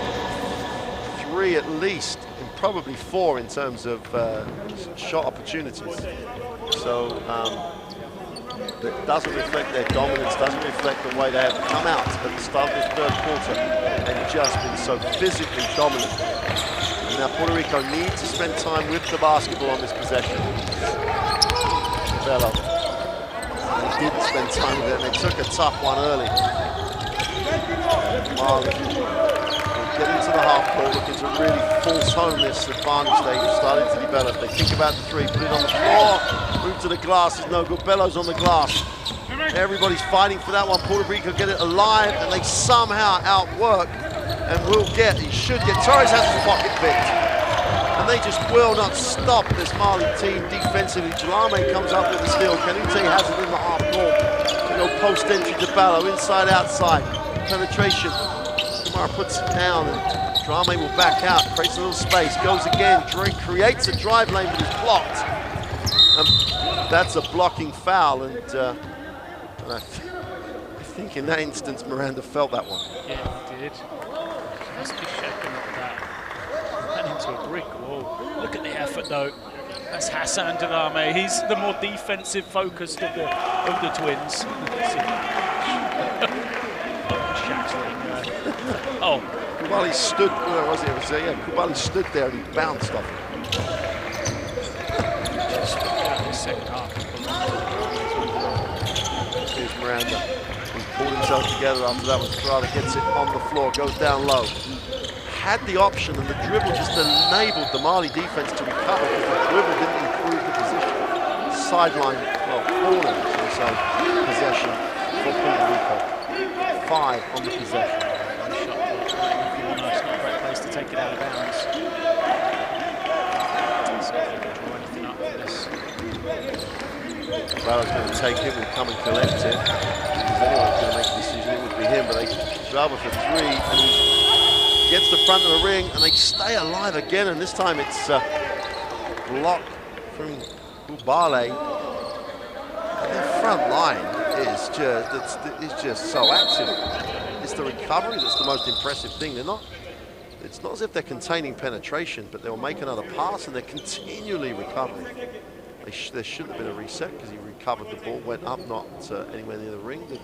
3 at least, and probably 4 in terms of shot opportunities. So it doesn't reflect their dominance, doesn't reflect the way they have come out at the start of this third quarter and just been so physically dominant. And now Puerto Rico need to spend time with the basketball on this possession. Bello. They didn't spend time with it, and they took a tough one early. Mali will get into the half court, looking to really force home this advantage they've started to develop. They think about the 3, put it on the floor, move to the glass, is no good. Bello's on the glass. Everybody's fighting for that one. Puerto Rico get it alive, and they somehow outwork and will get, he should get, Torres has his pocket picked. And they just will not stop this Mali team defensively. Jalame comes up with the steal. Canute has it in the half court. They go post entry to Ballo, inside, outside. Penetration. Kumar puts it down, and Drame will back out, creates a little space, goes again, creates a drive lane, but is blocked. And that's a blocking foul, and I think in that instance, Miranda felt that one. Yeah, he did. Must be shaking at that. Ran into a brick wall. Look at the effort, though. That's Hassan Drame. He's the more defensive focused of the Twins. Oh, Kubali stood. Where was he? It was Kubali stood there and he bounced off it. Second half. Here's Miranda. He pulled himself together after that one. Strada gets it on the floor, goes down low. Had the option, and the dribble just enabled the Mali defense to recover because the dribble didn't improve the position. Sideline, well, corner, so possession for Puerto Rico. 5 on the possession. It's not a great place to take it out of bounds. So if they can draw anything up for this. Barrow's going to take it, will come and collect it. If anyone's going to make a decision, it would be him, but they travel for 3, and he gets the front of the ring, and they stay alive again, and this time it's blocked from Ubale. And their front line is just so active. It's the recovery that's the most impressive thing. It's not as if they're containing penetration, but they'll make another pass, and they're continually recovering. There shouldn't have been a reset because he recovered the ball, went up, not anywhere near the ring. They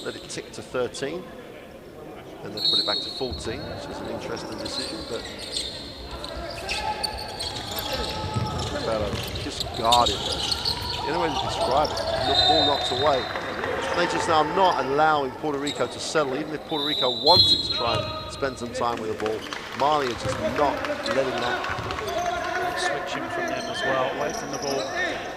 let it tick to 13, and they put it back to 14, which is an interesting decision. But Bello just guarded. The only way to describe it, the ball knocked away. They just are not allowing Puerto Rico to settle. Even if Puerto Rico wanted to try and spend some time with the ball, Mali is just not letting that switching from them as well, away from the ball.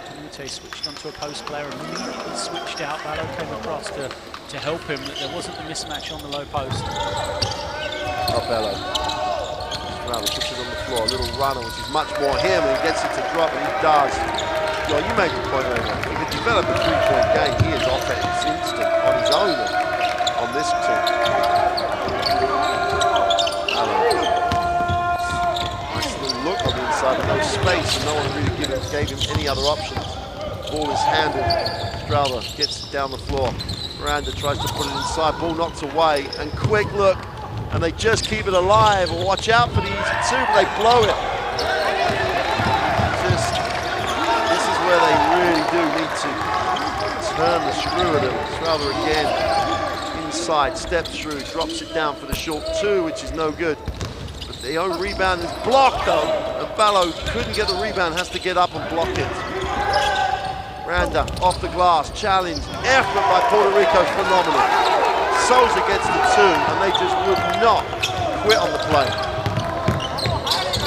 Canute switched onto a post player and immediately switched out. Ballo came across to help him, that there wasn't the mismatch on the low post. Not Ballo. Strauder puts it on the floor, a little runner, which is much more him, and he gets it to drop, and he does. Well, you make the point earlier. He could develop a three-point game. He is offense instant on his own on this team. Nice little look on the inside, but no space, and no one really gave him any other options. Ball is handed. Strauder gets it down the floor. Miranda tries to put it inside. Ball knocked away, and quick look, and they just keep it alive. Watch out for the easy two, but they blow it. This is where they really do need to turn the screw at him. Strauder again, inside, steps through, drops it down for the short two, which is no good. But the own rebound is blocked though, and Ballo couldn't get the rebound, has to get up and block it. Miranda off the glass, challenge, effort by Puerto Rico, phenomenal. Souza gets the two, and they just would not quit on the play.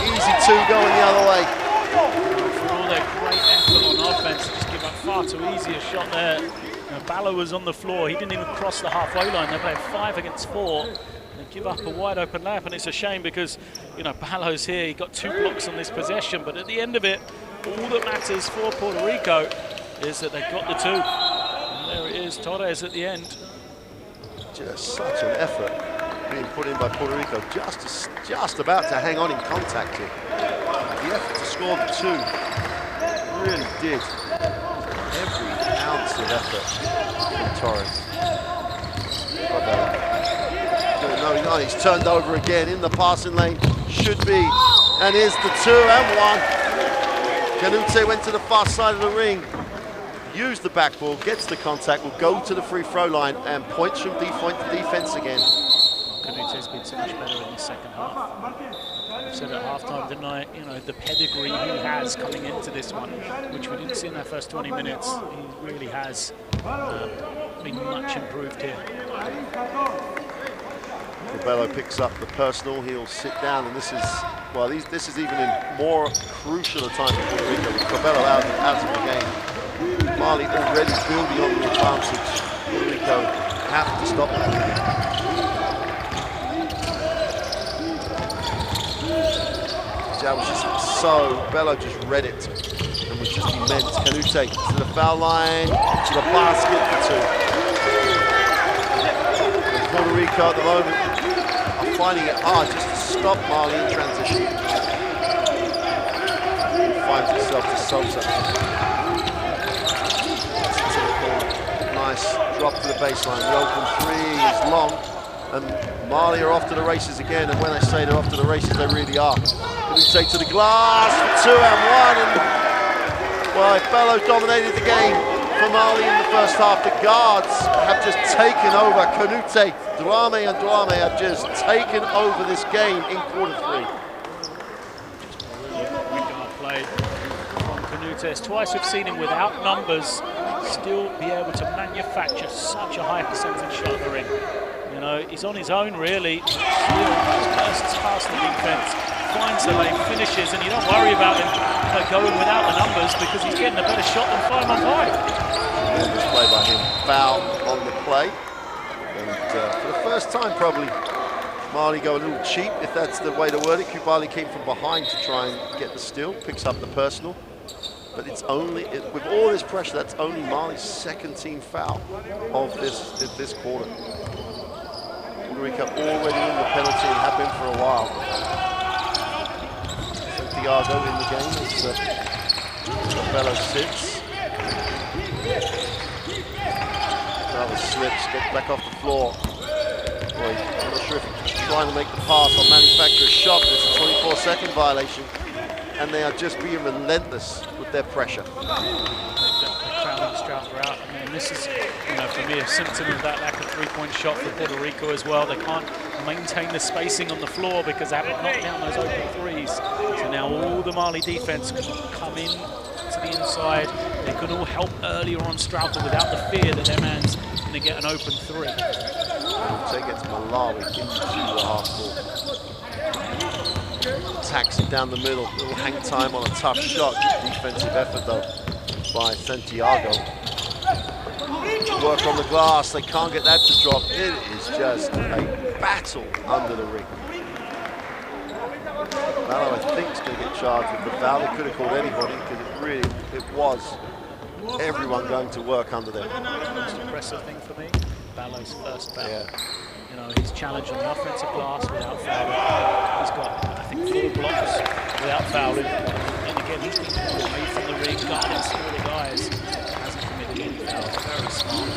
Easy two going the other way. For all their great effort on offense, just give up far too easy a shot there. Ballo was on the floor, he didn't even cross the halfway line. They played 5 against 4. They give up a wide open layup, and it's a shame because, you know, Ballo's here, he got 2 blocks on this possession, but at the end of it, all that matters for Puerto Rico is that they got the 2. And there it is, Torres at the end. Just such an effort being put in by Puerto Rico, just about to hang on in contact here. The effort to score the 2 really did. Every ounce of effort from Torres. No, he's turned over again in the passing lane. Should be, and here's the 2 and 1. Canute went to the far side of the ring. Used the backboard, gets the contact, will go to the free throw line and points from defense again. Canute's been so much better in the second half. I said at halftime, didn't I? You know, the pedigree he has coming into this one, which we didn't see in that first 20 minutes. He really has been much improved here. Bello picks up the personal, he'll sit down, and this is, well, this is even in more crucial a time for Puerto Rico with Cabello out of the game. Mali already building on the advantage. Puerto Rico have to stop that. That was just so, Bello just read it and was just immense. Canute to the foul line, to the basket for 2. And Puerto Rico at the moment are finding it hard just to stop Mali in transition. He finds himself to Souza. Nice drop to the baseline. The open 3 is long, and Mali are off to the races again. And when I say they're off to the races, they really are. Canute to the glass for 2 and 1. And well, Bello dominated the game for Mali in the first half. The guards have just taken over. Canute, Duame and Duame have just taken over this game in quarter 3. Played from Canute. Twice we've seen him without numbers still be able to manufacture such a high percentage shot in the ring. You know, he's on his own really. Still just bursts past the defense, finds the lane, finishes, and you don't worry about him going without the numbers because he's getting a better shot than 5-on-5. Tremendous play by him. Foul on the play. And for the first time probably, Mali go a little cheap, if that's the way to word it. Kubali came from behind to try and get the steal, picks up the personal. But it's only, with all this pressure, that's only Mali's second team foul of this quarter. Puerto Rico already in the penalty and have been for a while. Santiago in the game as Bello sits. Another slips, gets back off the floor. Boy, I'm not sure if he's trying to make the pass or manufacture a shot, but it's a 24-second violation. And they are just being relentless with their pressure. They're crowding Strauder out. I mean, this is, you know, for me, a symptom of that lack of three-point shot for Puerto Rico as well. They can't maintain the spacing on the floor because they haven't knocked down those open threes. So now all the Mali defense can come in to the inside. They can all help earlier on Strauder without the fear that their man's going to get an open 3. Take it to Malawi into the half court. attacks it down the middle. Little hang time on a tough shot. Good defensive effort though by Santiago. Work on the glass. They can't get that to drop. It is just a battle under the ring. Ballo, I think, is going to get charged with the foul. They could have called anybody because it was everyone going to work under there. The most impressive thing for me, Ballo's first foul. Yeah. You know, his challenge on the offensive glass without fouling. He's got, I think, 4 blocks without fouling. And again, he's been away from the ring, guarding smaller guys. Hasn't committed any fouls. Very smart.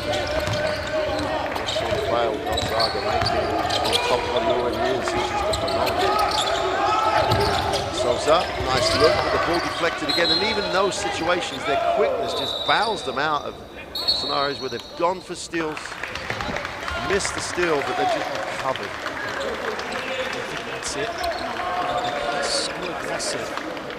Fail, Gonzaga making on top of what he already is. He's just a phenomenal. Sosa, nice look, but the ball deflected again. And even in those situations, their quickness just bows them out of scenarios where they've gone for steals, missed the steal, but they've just recovered. I think that's it. They're so aggressive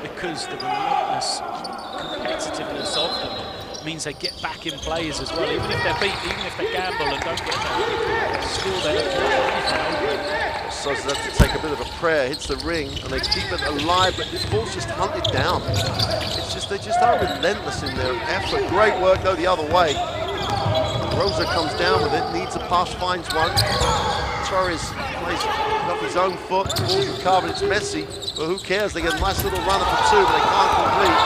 because the relentless competitiveness of them means they get back in plays as well. Even if they're beat, even if they gamble and don't get that score, they don't get Sosa has to take a bit of a prayer, hits the ring, and they keep it alive, but this ball's just hunted down. It's just, they just are relentless in their effort. Great work though the other way. Rosa comes down with it, needs a pass, finds one. Torres plays off his own foot, the ball's recovered, it's messy, but who cares? They get a nice little runner for 2, but they can't complete.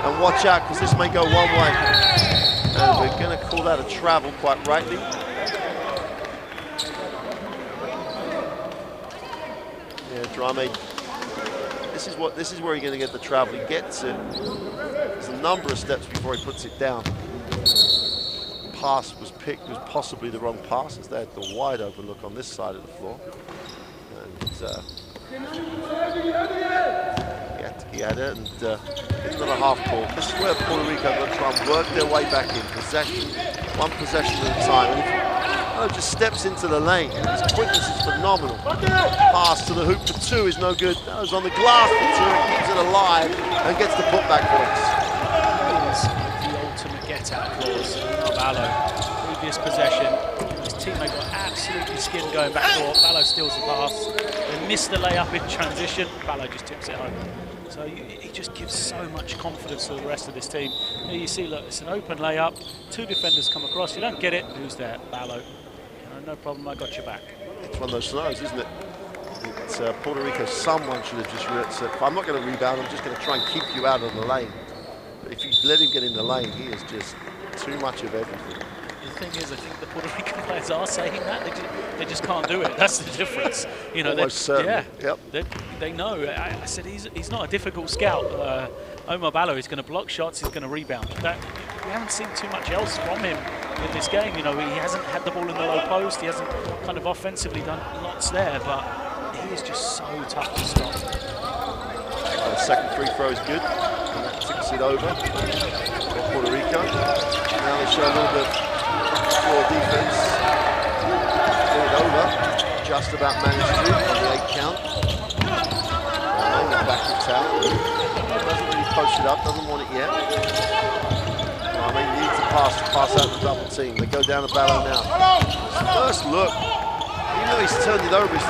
And watch out, because this may go one way. And we're going to call that a travel, quite rightly. Yeah, Drame. This is where you're going to get the travel. He gets it. There's a number of steps before he puts it down. Pass was picked, was possibly the wrong pass, as they had the wide open look on this side of the floor. And he had it, and into the half court. This is where Puerto Rico got to try and work their way back in. Possession, one possession at a time. And if just steps into the lane, his quickness is phenomenal. Pass to the hoop for 2 is no good. That was on the glass for 2, keeps it alive, and gets the putback points. the ultimate get-out clause. Ballo, previous possession, his teammate got absolutely skinned going back court. Ballo steals the pass. They miss the layup in transition. Ballo just tips it home. So he just gives so much confidence to the rest of this team. Here you see, look, it's an open layup. 2 defenders come across. You don't get it. Who's there? Ballo. No problem. I got your back. It's one of those scenarios, isn't it? It's Puerto Rico. Someone should have just said, I'm not going to rebound. I'm just going to try and keep you out of the lane. But if you let him get in the lane, he is just too much of everything. The thing is, I think the Puerto Rican players are saying that. They just can't do it. That's the difference. You know, almost certainly. Yeah, yep. They know. I said he's not a difficult scout. Omar Ballo is going to block shots. He's going to rebound. We haven't seen too much else from him in this game. You know, he hasn't had the ball in the low post. He hasn't kind of offensively done lots there, but he is just so tough to stop. The second free throw is good, and that ticks it over for Puerto Rico. Now they show a little bit of floor defense. Pull it over, just about managed to on the 8 count. And the back to towel. Doesn't really post it up, doesn't want it yet. They need to pass out the double team. They go down to Ballo now. First look, even though he's turned it over, his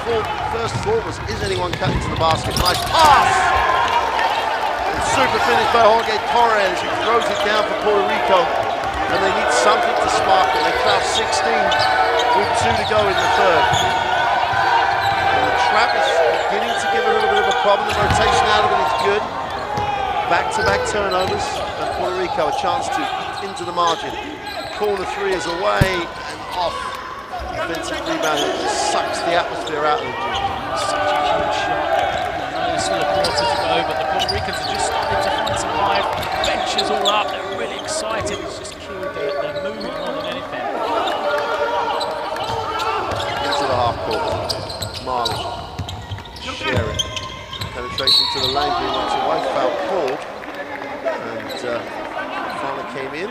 first thought was, is anyone cutting to the basket? Nice pass! And super finish by Jorge Torres, who throws it down for Puerto Rico. And they need something to spark it. They trail 16 with 2 to go in the third. And the trap is beginning to give a little bit of a problem. The rotation out of it is good. Back-to-back turnovers, and Puerto Rico a chance to eat into the margin. Corner 3 is away and off. Defensive rebound, it just sucks the atmosphere out of the gym. Such a huge shot. I know there's still a quarter to go, but the Puerto Ricans are just starting to find some life. Bench is all up. They're really excited. It's just killed their mood more than anything. Into the half court. Mali. Sharing. Penetration to the lane, being once away, foul called. And Fana came in.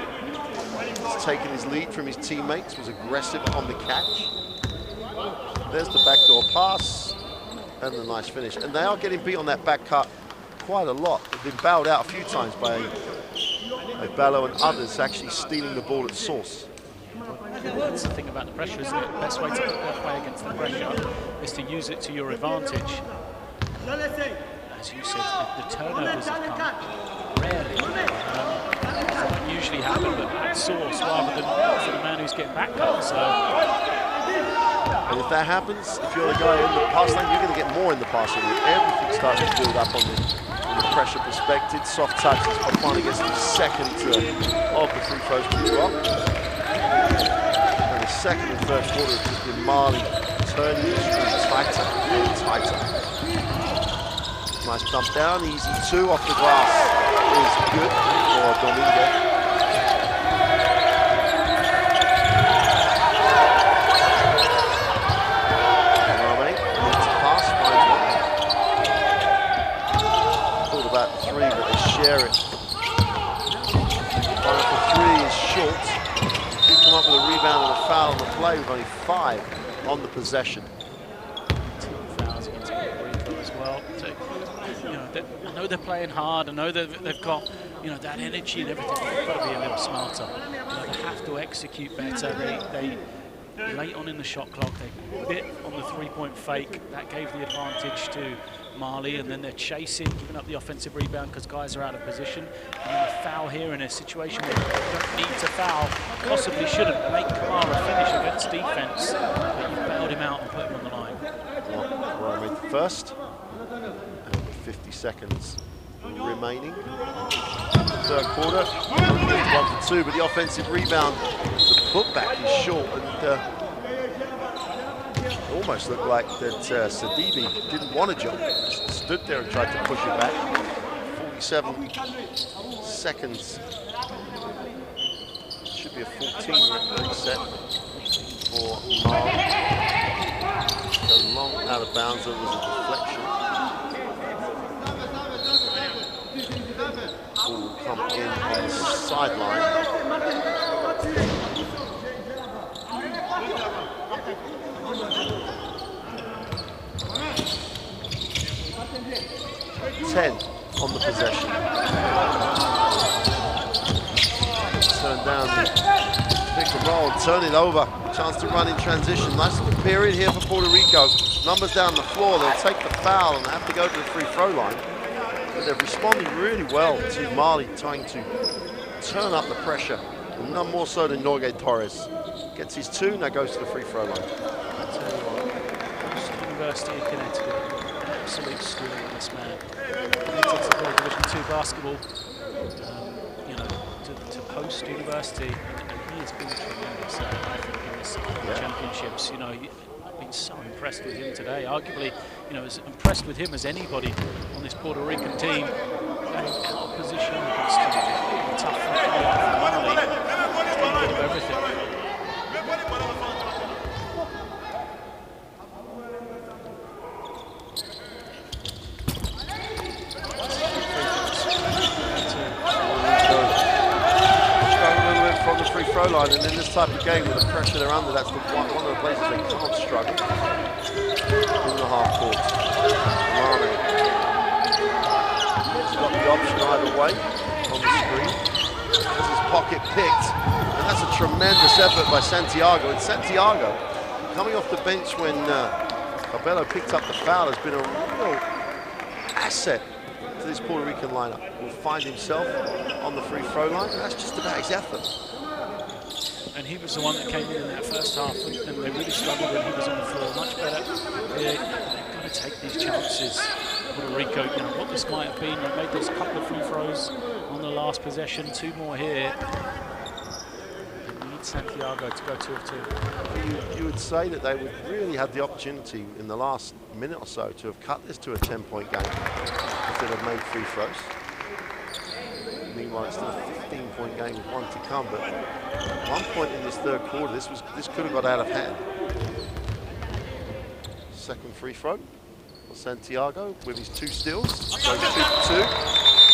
He's taken his lead from his teammates, was aggressive on the catch. There's the backdoor pass, and the nice finish. And they are getting beat on that back cut quite a lot. They've been bailed out a few times by Ballo and others actually stealing the ball at source. That's the thing about the pressure, isn't it? The best way to play against the pressure is to use it to your advantage. And as you said, the turnovers have come rarely. That usually happen, but at source rather than for the man who's getting back cut. So. And if that happens, if you're the guy in the pass lane, you're going to get more in the pass lane. Everything starts to build up on the pressure perspective. Soft touches, but finally gets the second of the free throws to drop. And the second and third quarter has just been Mali turning the screw tighter and tighter. Nice dump down, easy two off the glass is good for Domingo. Three, but they share it. One for three is short. Did come up with a rebound and a foul on the play with only 5 on the possession. 2 fouls against Puerto Rico as well. So, you know, I know they're playing hard. I know they've got, you know, that energy and everything. They've got to be a little smarter. You know, they have to execute better. They late on in the shot clock, they bit on the three-point fake. That gave the advantage to Mali, and then they're chasing, giving up the offensive rebound because guys are out of position. And then a foul here in a situation where you don't need to foul, possibly shouldn't, make Kamara finish against defense, but you bailed him out and put him on the line. Well, made the first, and with 50 seconds remaining. Third quarter, 1 for 2, but the offensive rebound, the putback is short, and almost looked like that Sidibe didn't want to jump, just stood there and tried to push it back. 47 seconds. Should be a 14 reset for Mali. Go long out of bounds, there was a deflection. Ball will come in on the sideline. On the possession. Turn down the pick and roll, turn it over. Chance to run in transition. Nice little period here for Puerto Rico. Numbers down the floor, they'll take the foul and have to go to the free throw line. But they've responded really well to Mali trying to turn up the pressure. And none more so than Norgay Torres. Gets his 2, now goes to the free throw line. University of Connecticut, absolute school of this man. Committed to play Division 2 basketball, you know, to post-university, and he has been tremendous, I think, in this championships. You know, I've been so impressed with him today. Arguably, you know, as impressed with him as anybody on this Puerto Rican team. Out of position against a tough Mali. He's done a bit of everything. From the free throw line, and in this type of game with the pressure they're under, that's one of the places they can't struggle. In the half court. Mane. He's got the option either way on the screen. Has his pocket picked, and that's a tremendous effort by Santiago. And Santiago, coming off the bench when Cabello picked up the foul, has been a real asset to this Puerto Rican lineup. Will find himself on the free throw line, and that's just about his effort. And he was the one that came in that first half, and they really struggled when he was on the floor. Much better. They've got to take these chances. Puerto Rico, you know, what this might have been, they made those couple of free throws on the last possession, 2 more here. They need Santiago to go 2 of 2. You would say that they would really have the opportunity in the last minute or so to have cut this to a 10-point game if they'd have made free throws. Meanwhile, it's still a 15-point game with 1 to come, but at one point in this third quarter, this could have got out of hand. Second free throw for Santiago with his 2 steals. Goes 2 for 2.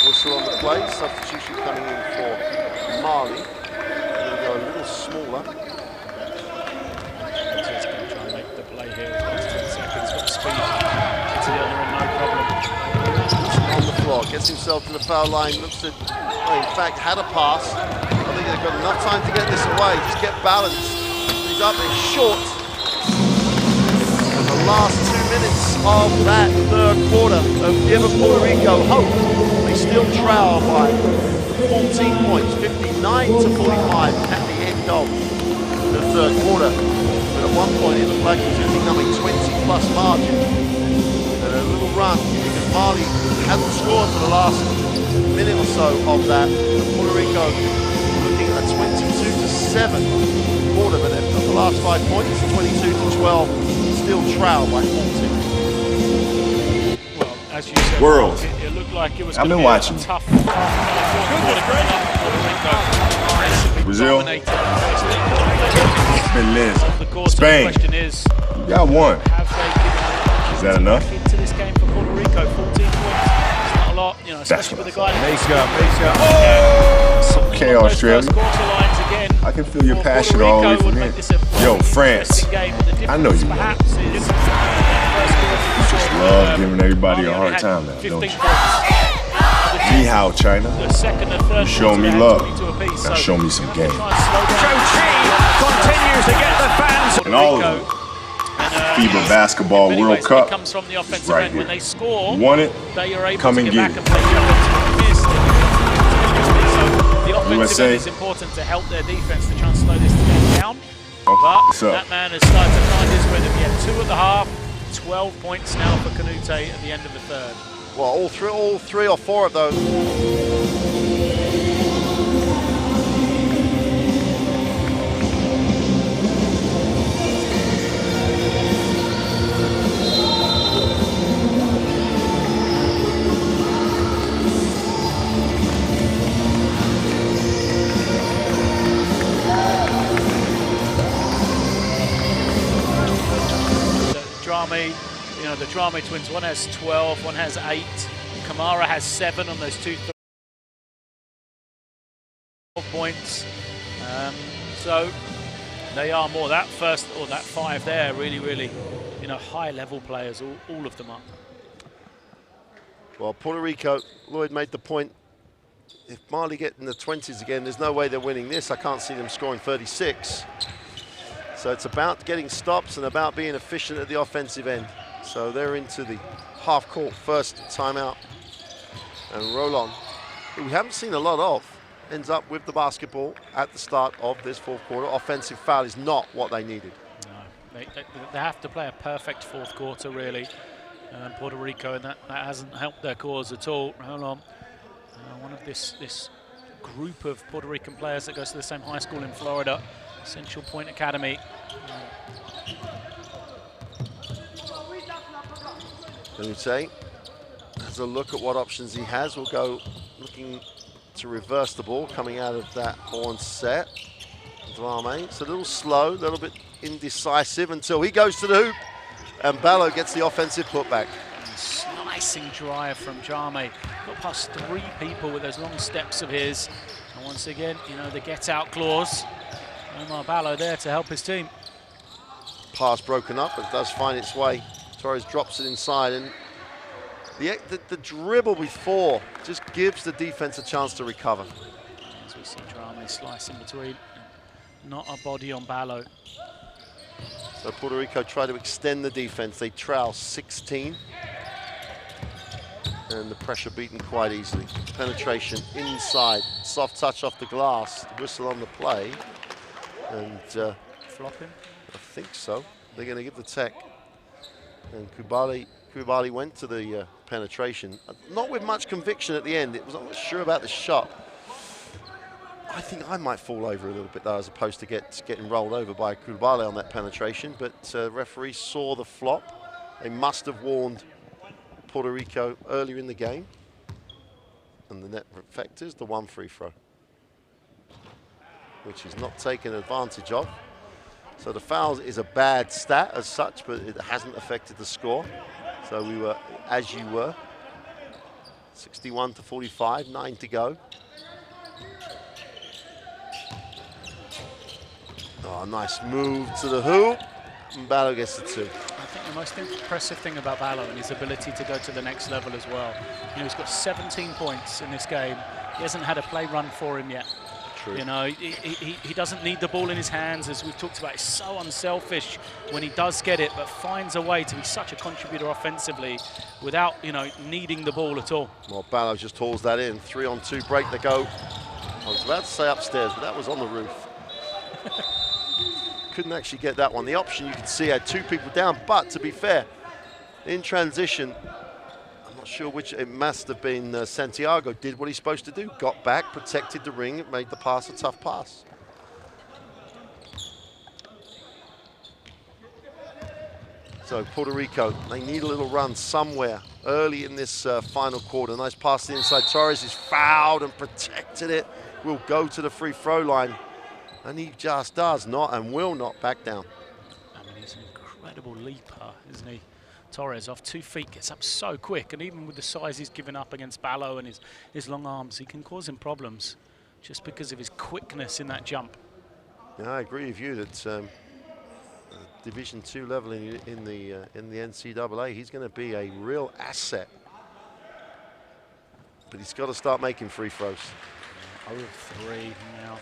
Whistle on the play. Substitution coming in for Mali. They're going to go a little smaller. He's going to try and make the play here. 10 seconds, got speed. Gets to the other end, no problem. On the floor, gets himself to the foul line, looks at, well, in fact, had a pass. I think they've got enough time to get this away, just get balanced. He's up, it's short. And the last 2 minutes of that third quarter have given Puerto Rico hope. They still trail by 14 points, 59 to 45 at the end of the third quarter. But at one point it looked like it was becoming 20-plus margin. And a little run, because Mali hasn't scored for the last minute or so of that. Puerto Rico looking at a 22-7 quarter, but after the last 5 points, 22-12, still trail by 14. Well, as you said, World. It looked like it was I've been a watching. tough fourth quarter coming up for Puerto Rico. Basically Brazil. dominated the first 8 minutes Been lit. of the quarter. Spain. The question is, You got one. have they given Is that enough? into this game for Puerto Rico? 14 points. It's not a lot, you know, especially with the guy. Okay, Australia. First quarter lines again. I can feel your for passion Puerto all the way Rico from would here. make this a Yo, very France. interesting game. The I know you difference want it. perhaps is first quarter, Just love giving everybody a Mali hard had time now, 15 don't you? points. Ni hao, China. The second and third You show quarter, me they had love. 22 apiece, Now so show me some they game. try and slow down. Continues to get the fans. And all of them. FIBA Basketball In many World ways, Cup it comes from the offensive right end. here. When they score, You want it? they are able Come to and get get back it. and play defense. Miss. So the offensive USA. end is important to help their defense to try and slow this game down. But What's up? that man has started to find his rhythm. He had 2 at the half, 12 points now for Canute at the end of the third. Well, all three or four of those. The Drame twins, one has 12, one has 8. Kamara has 7 on those 2 points. So they are more that first or that 5 there, really, high level players, all of them are. Well, Puerto Rico, Lloyd made the point. If Mali get in the 20s again, there's no way they're winning this. I can't see them scoring 36. So it's about getting stops and about being efficient at the offensive end. So they're into the half-court first timeout. And Roland, who we haven't seen a lot of, ends up with the basketball at the start of this fourth quarter. Offensive foul is not what they needed. No, they have to play a perfect fourth quarter, really. Puerto Rico, and that hasn't helped their cause at all. Roland, one of this group of Puerto Rican players that goes to the same high school in Florida, Central Point Academy. Canute has a look at what options he has. We'll go looking to reverse the ball coming out of that horn set. Drame, it's a little slow, a little bit indecisive until he goes to the hoop and Ballo gets the offensive putback. Slicing drive from Drame. Got past 3 people with those long steps of his. And once again, the get-out clause. Omar Ballo there to help his team. Pass broken up, but does find its way. Torres drops it inside, and the dribble before just gives the defense a chance to recover. As we see Drame slice in between. Not a body on Ballo. So Puerto Rico try to extend the defense. They trail 16. And the pressure beaten quite easily. Penetration inside. Soft touch off the glass. Whistle on the play. And Flopping? I think so. They're going to give the tech. And Kubali went to the penetration. Not with much conviction at the end. I wasn't sure about the shot. I think I might fall over a little bit though, as opposed to getting rolled over by Kubali on that penetration. But referee saw the flop. They must have warned Puerto Rico earlier in the game. And the net effect is the 1 free throw, which is not taken advantage of. So the foul is a bad stat as such, but it hasn't affected the score. So we were, as you were, 61 to 45, 9 to go. Oh, nice move to the hoop. And Ballo gets the 2. I think the most impressive thing about Ballo and his ability to go to the next level as well. He's got 17 points in this game. He hasn't had a play run for him yet. True. You know, he doesn't need the ball in his hands, as we've talked about. He's so unselfish when he does get it, but finds a way to be such a contributor offensively without, you know, needing the ball at all. Well, Ballo just hauls that in. 3-on-2 break to go. I was about to say upstairs, but that was on the roof. Couldn't actually get that one. The option you could see had 2 people down, but to be fair, in transition, I'm not sure which, it must have been Santiago, did what he's supposed to do. Got back, protected the ring, it made the pass a tough pass. So Puerto Rico, they need a little run somewhere early in this final quarter. Nice pass to the inside. Torres is fouled and protected it. Will go to the free throw line. And he just does not and will not back down. I mean, he's an incredible leaper, isn't he? Torres off 2 feet, gets up so quick, and even with the size he's given up against Ballo and his long arms, he can cause him problems just because of his quickness in that jump. Yeah, I agree with you that Division II level in the NCAA, he's going to be a real asset. But he's got to start making free throws. 0 of 3 now.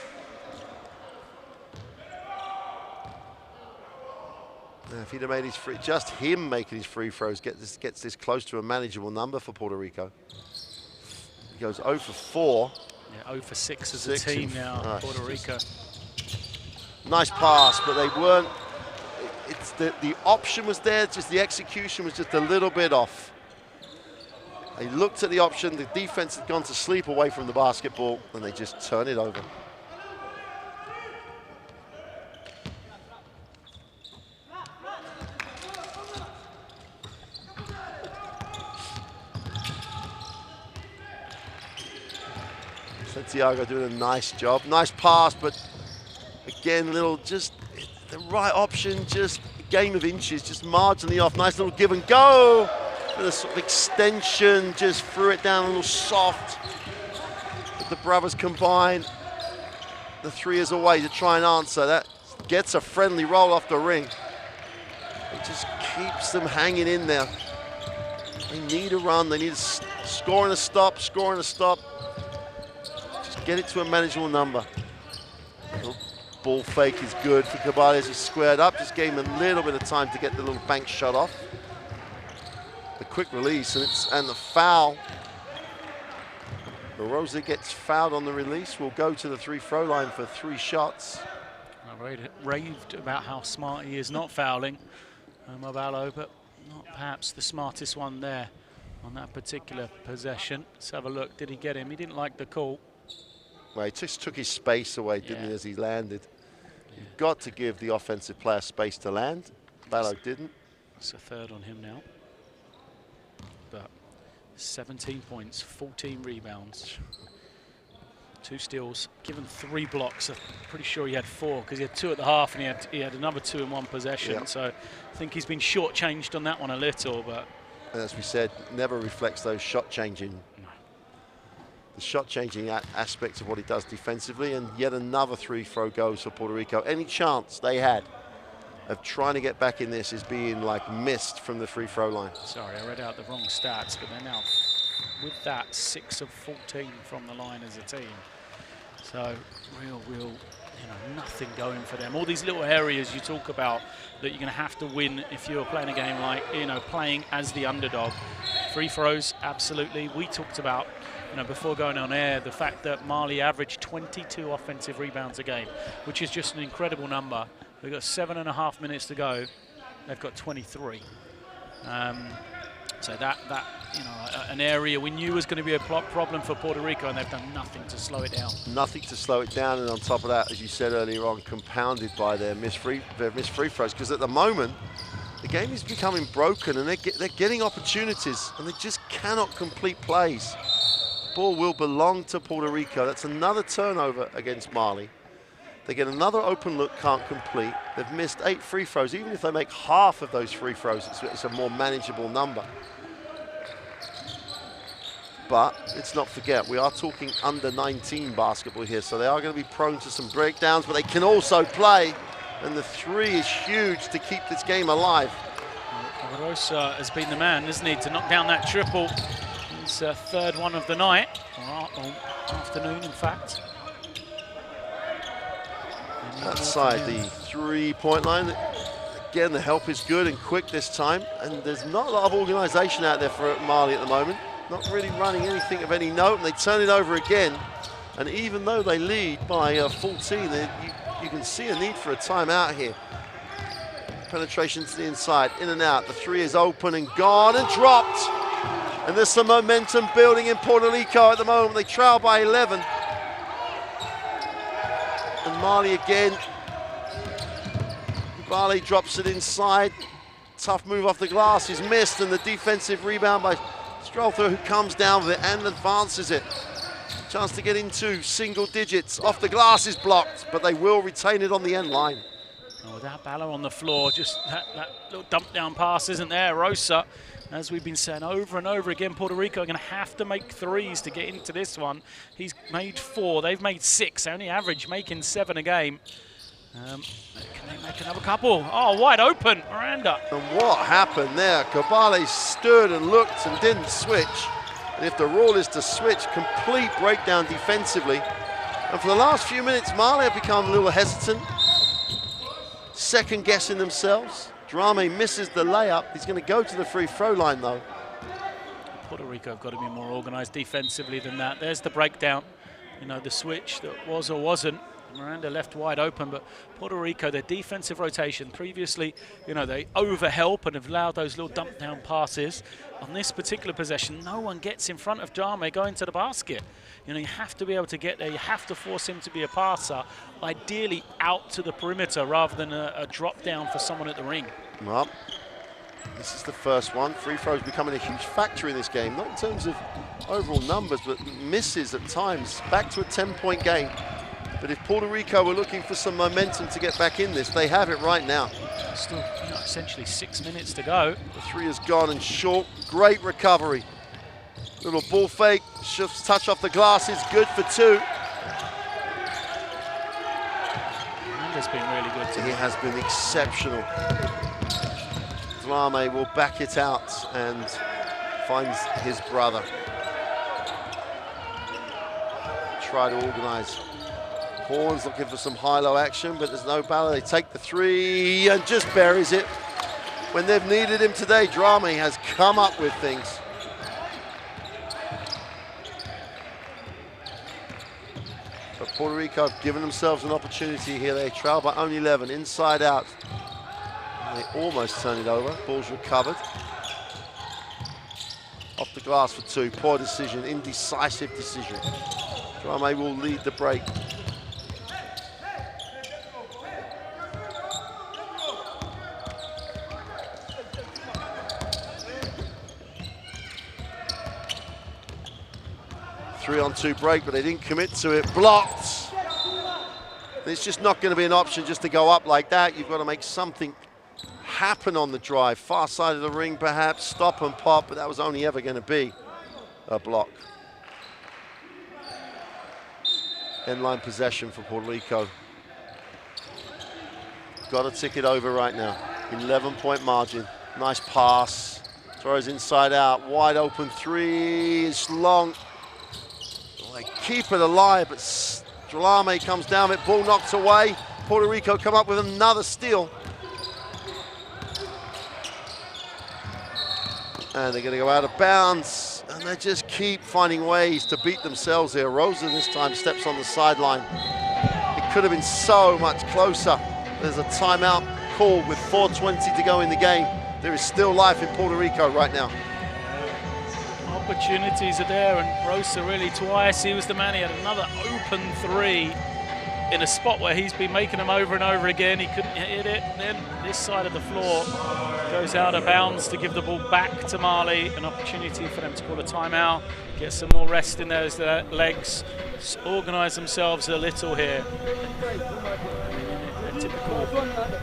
Now, if he'd have made his free, just him making his free throws gets this close to a manageable number for Puerto Rico. He goes 0 for 4. Yeah, 0 for 6 as a team now, Puerto Rico. Nice pass, but they weren't. It's the option was there, just the execution was just a little bit off. They looked at the option, the defense had gone to sleep away from the basketball, and they just turn it over. Santiago doing a nice job. Nice pass, but again, just the right option, just a game of inches, just marginally off. Nice little give and go. With a sort of extension, just threw it down a little soft. But the brothers combine. The 3 is away to try and answer. That gets a friendly roll off the ring. It just keeps them hanging in there. They need a run. They need a score and a stop, score and a stop. Get it to a manageable number. Ball fake is good for Cabales. He's squared up, just gave him a little bit of time to get the little bank shot off. The quick release and the foul. LaRosa gets fouled on the release. Will go to the free throw line for 3 shots. I raved about how smart he is not fouling Ballo, but not perhaps the smartest one there on that particular possession. Let's have a look. Did he get him? He didn't like the call. Well, he just took his space away, didn't he, as he landed. You've got to give the offensive player space to land. Ballo didn't. It's a 3rd on him now. But 17 points, 14 rebounds, 2 steals, given 3 blocks. I'm pretty sure he had 4 because he had 2 at the half and he had another 2 in 1 possession. Yep. So I think he's been shortchanged on that one a little. But and as we said, never reflects those shot changing. The shot-changing aspect of what he does defensively, and yet another 3 throw goes for Puerto Rico. Any chance they had of trying to get back in this is being like missed from the free throw line. Sorry, I read out the wrong stats, but they're now, with that, 6 of 14 from the line as a team. So real, nothing going for them. All these little areas you talk about that you're going to have to win if you're playing a game like, playing as the underdog. Free throws, absolutely. We talked about, before going on air, the fact that Mali averaged 22 offensive rebounds a game, which is just an incredible number. We've got 7.5 minutes to go. They've got 23. So that an area we knew was going to be a problem for Puerto Rico, and they've done nothing to slow it down. Nothing to slow it down, and on top of that, as you said earlier on, compounded by their missed free throws. Because at the moment, the game is becoming broken, and they're getting opportunities, and they just cannot complete plays. Ball will belong to Puerto Rico. That's another turnover against Mali. They get another open look, can't complete. They've missed 8 free throws. Even if they make half of those free throws, it's a more manageable number. But let's not forget, we are talking under 19 basketball here, so they are going to be prone to some breakdowns, but they can also play, and the 3 is huge to keep this game alive. LaRosa has been the man, isn't he, to knock down that triple. His 3rd one of the night, or afternoon, in fact. outside the three-point line. Again, the help is good and quick this time, and there's not a lot of organisation out there for Mali at the moment. Not really running anything of any note, and they turn it over again. And even though they lead by 14, you can see a need for a timeout here. Penetration to the inside, in and out. The three is open and gone and dropped. And there's some momentum building in Puerto Rico at the moment. They trail by 11. And Mali again. Bali drops it inside. Tough move off the glass. He's missed, and the defensive rebound by Strother, who comes down with it and advances it. Chance to get into single digits. Off the glass is blocked, but they will retain it on the end line. Oh, that Ballo on the floor, just that little dump down pass isn't there. Rosa, as we've been saying over and over again, Puerto Rico are going to have to make threes to get into this one. He's made 4, they've made 6, only average making 7 a game. Can they make another couple? Oh, wide open, Miranda. And what happened there? Cabale stood and looked and didn't switch. And if the rule is to switch, complete breakdown defensively. And for the last few minutes, Mali have become a little hesitant, second guessing themselves. Drame misses the layup. He's going to go to the free throw line though. Puerto Rico have got to be more organised defensively than that. There's the breakdown. You know, the switch that was or wasn't. Miranda left wide open, but Puerto Rico, their defensive rotation, previously, you know, they overhelp and have allowed those little dump down passes. On this particular possession, no one gets in front of Drame going to the basket. You know, you have to be able to get there. You have to force him to be a passer, ideally out to the perimeter rather than a drop down for someone at the ring. Well, this is the first one. Free throws becoming a huge factor in this game, not in terms of overall numbers, but misses at times. Back to a 10-point game. But if Puerto Rico were looking for some momentum to get back in this, they have it right now. Still, you know, essentially 6 minutes to go. The three is gone and short. Great recovery. Little ball fake, shifts touch off the glass is good for 2. Miranda's been really good today. He has been exceptional. Drame will back it out and finds his brother. Try to organize. Horns looking for some high-low action, but there's no Ballo. They take the 3 and just buries it. When they've needed him today, Drame has come up with things. But Puerto Rico have given themselves an opportunity here. They trail by only 11, inside out. And they almost turn it over. Ball's recovered. Off the glass for 2. Poor decision, indecisive decision. Drame will lead the break. Three-on-two break, but they didn't commit to it. Blocked. It's just not going to be an option just to go up like that. You've got to make something happen on the drive. Far side of the ring, perhaps. Stop and pop, but that was only ever going to be a block. End-line possession for Puerto Rico. Got to tick it over right now. 11-point margin. Nice pass. Throws inside out. Wide open 3. It's long. They keep it alive, but Drame comes down with it. Ball knocked away. Puerto Rico come up with another steal. And they're going to go out of bounds. And they just keep finding ways to beat themselves here. Rosa this time steps on the sideline. It could have been so much closer. There's a timeout call with 4:20 to go in the game. There is still life in Puerto Rico right now. Opportunities are there, and Rosa really twice. He was the man. He had another open 3 in a spot where he's been making them over and over again. He couldn't hit it. Then this side of the floor goes out of bounds to give the ball back to Mali. An opportunity for them to call a timeout, get some more rest in those legs, organise themselves a little here. A typical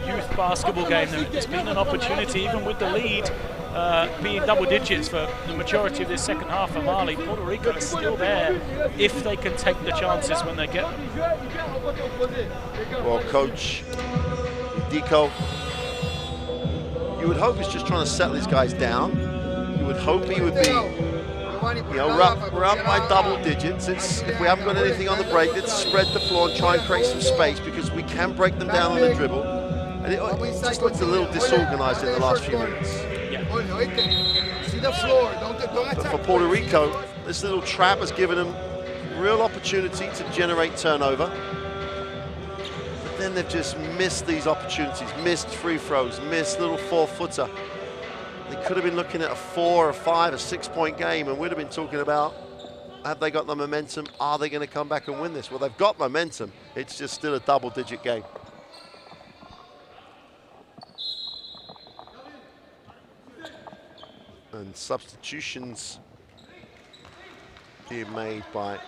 youth basketball game. There's been an opportunity, even with the lead being double digits for the majority of this second half for Mali. Puerto Rico is still there if they can take the chances when they get them. Well, Coach Dico, you would hope he's just trying to settle his guys down. You would hope he would be You know, we're up by double digits. If we haven't got anything on the break, let's spread the floor and try and create some space because we can break them down on the dribble. And it just looks a little disorganized in the last few minutes. Yeah. But for Puerto Rico, this little trap has given them real opportunity to generate turnover. But then they've just missed these opportunities, missed free throws, missed little 4-footer. They could have been looking at a 4, a 5, a 6-point game, and we'd have been talking about, have they got the momentum? Are they going to come back and win this? Well, they've got momentum. It's just still a double-digit game. And substitutions being made by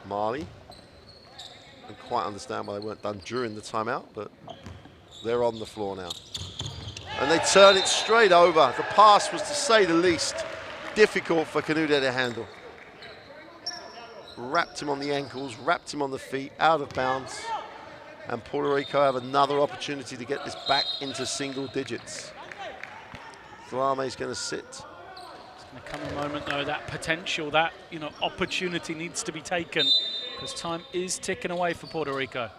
Mali. I quite understand why they weren't done during the timeout, but they're on the floor now. And they turn it straight over. The pass was, to say the least, difficult for Canude to handle. Wrapped him on the ankles, wrapped him on the feet, out of bounds. And Puerto Rico have another opportunity to get this back into single digits. Dlame's going to sit. It's going to come a moment, though, that potential, that opportunity needs to be taken because time is ticking away for Puerto Rico.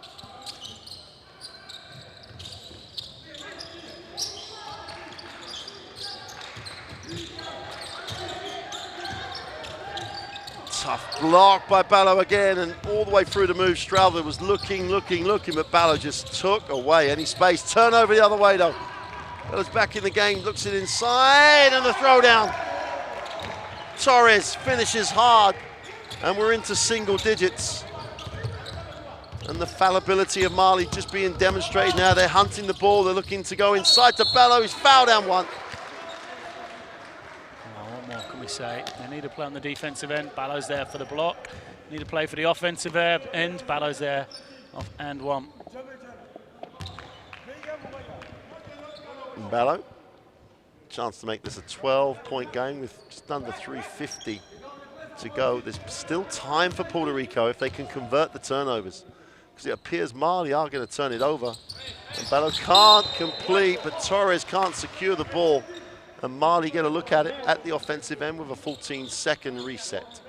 Tough block by Ballo again, and all the way through the move, Stralva was looking, but Ballo just took away any space. Turnover the other way, though. Ballo's back in the game, looks it inside, and the throwdown. Torres finishes hard, and we're into single digits. And the fallibility of Mali just being demonstrated now. They're hunting the ball, they're looking to go inside to Ballo, he's fouled down one. What more can we say? They need to play on the defensive end. Ballo's there for the block. Need to play for the offensive end. Ballo's there off and one. Ballo, chance to make this a 12-point game with just under 3:50 to go. There's still time for Puerto Rico if they can convert the turnovers, because it appears Mali are going to turn it over. And Ballo can't complete, but Torres can't secure the ball. And Mali get a look at it at the offensive end with a 14-second reset.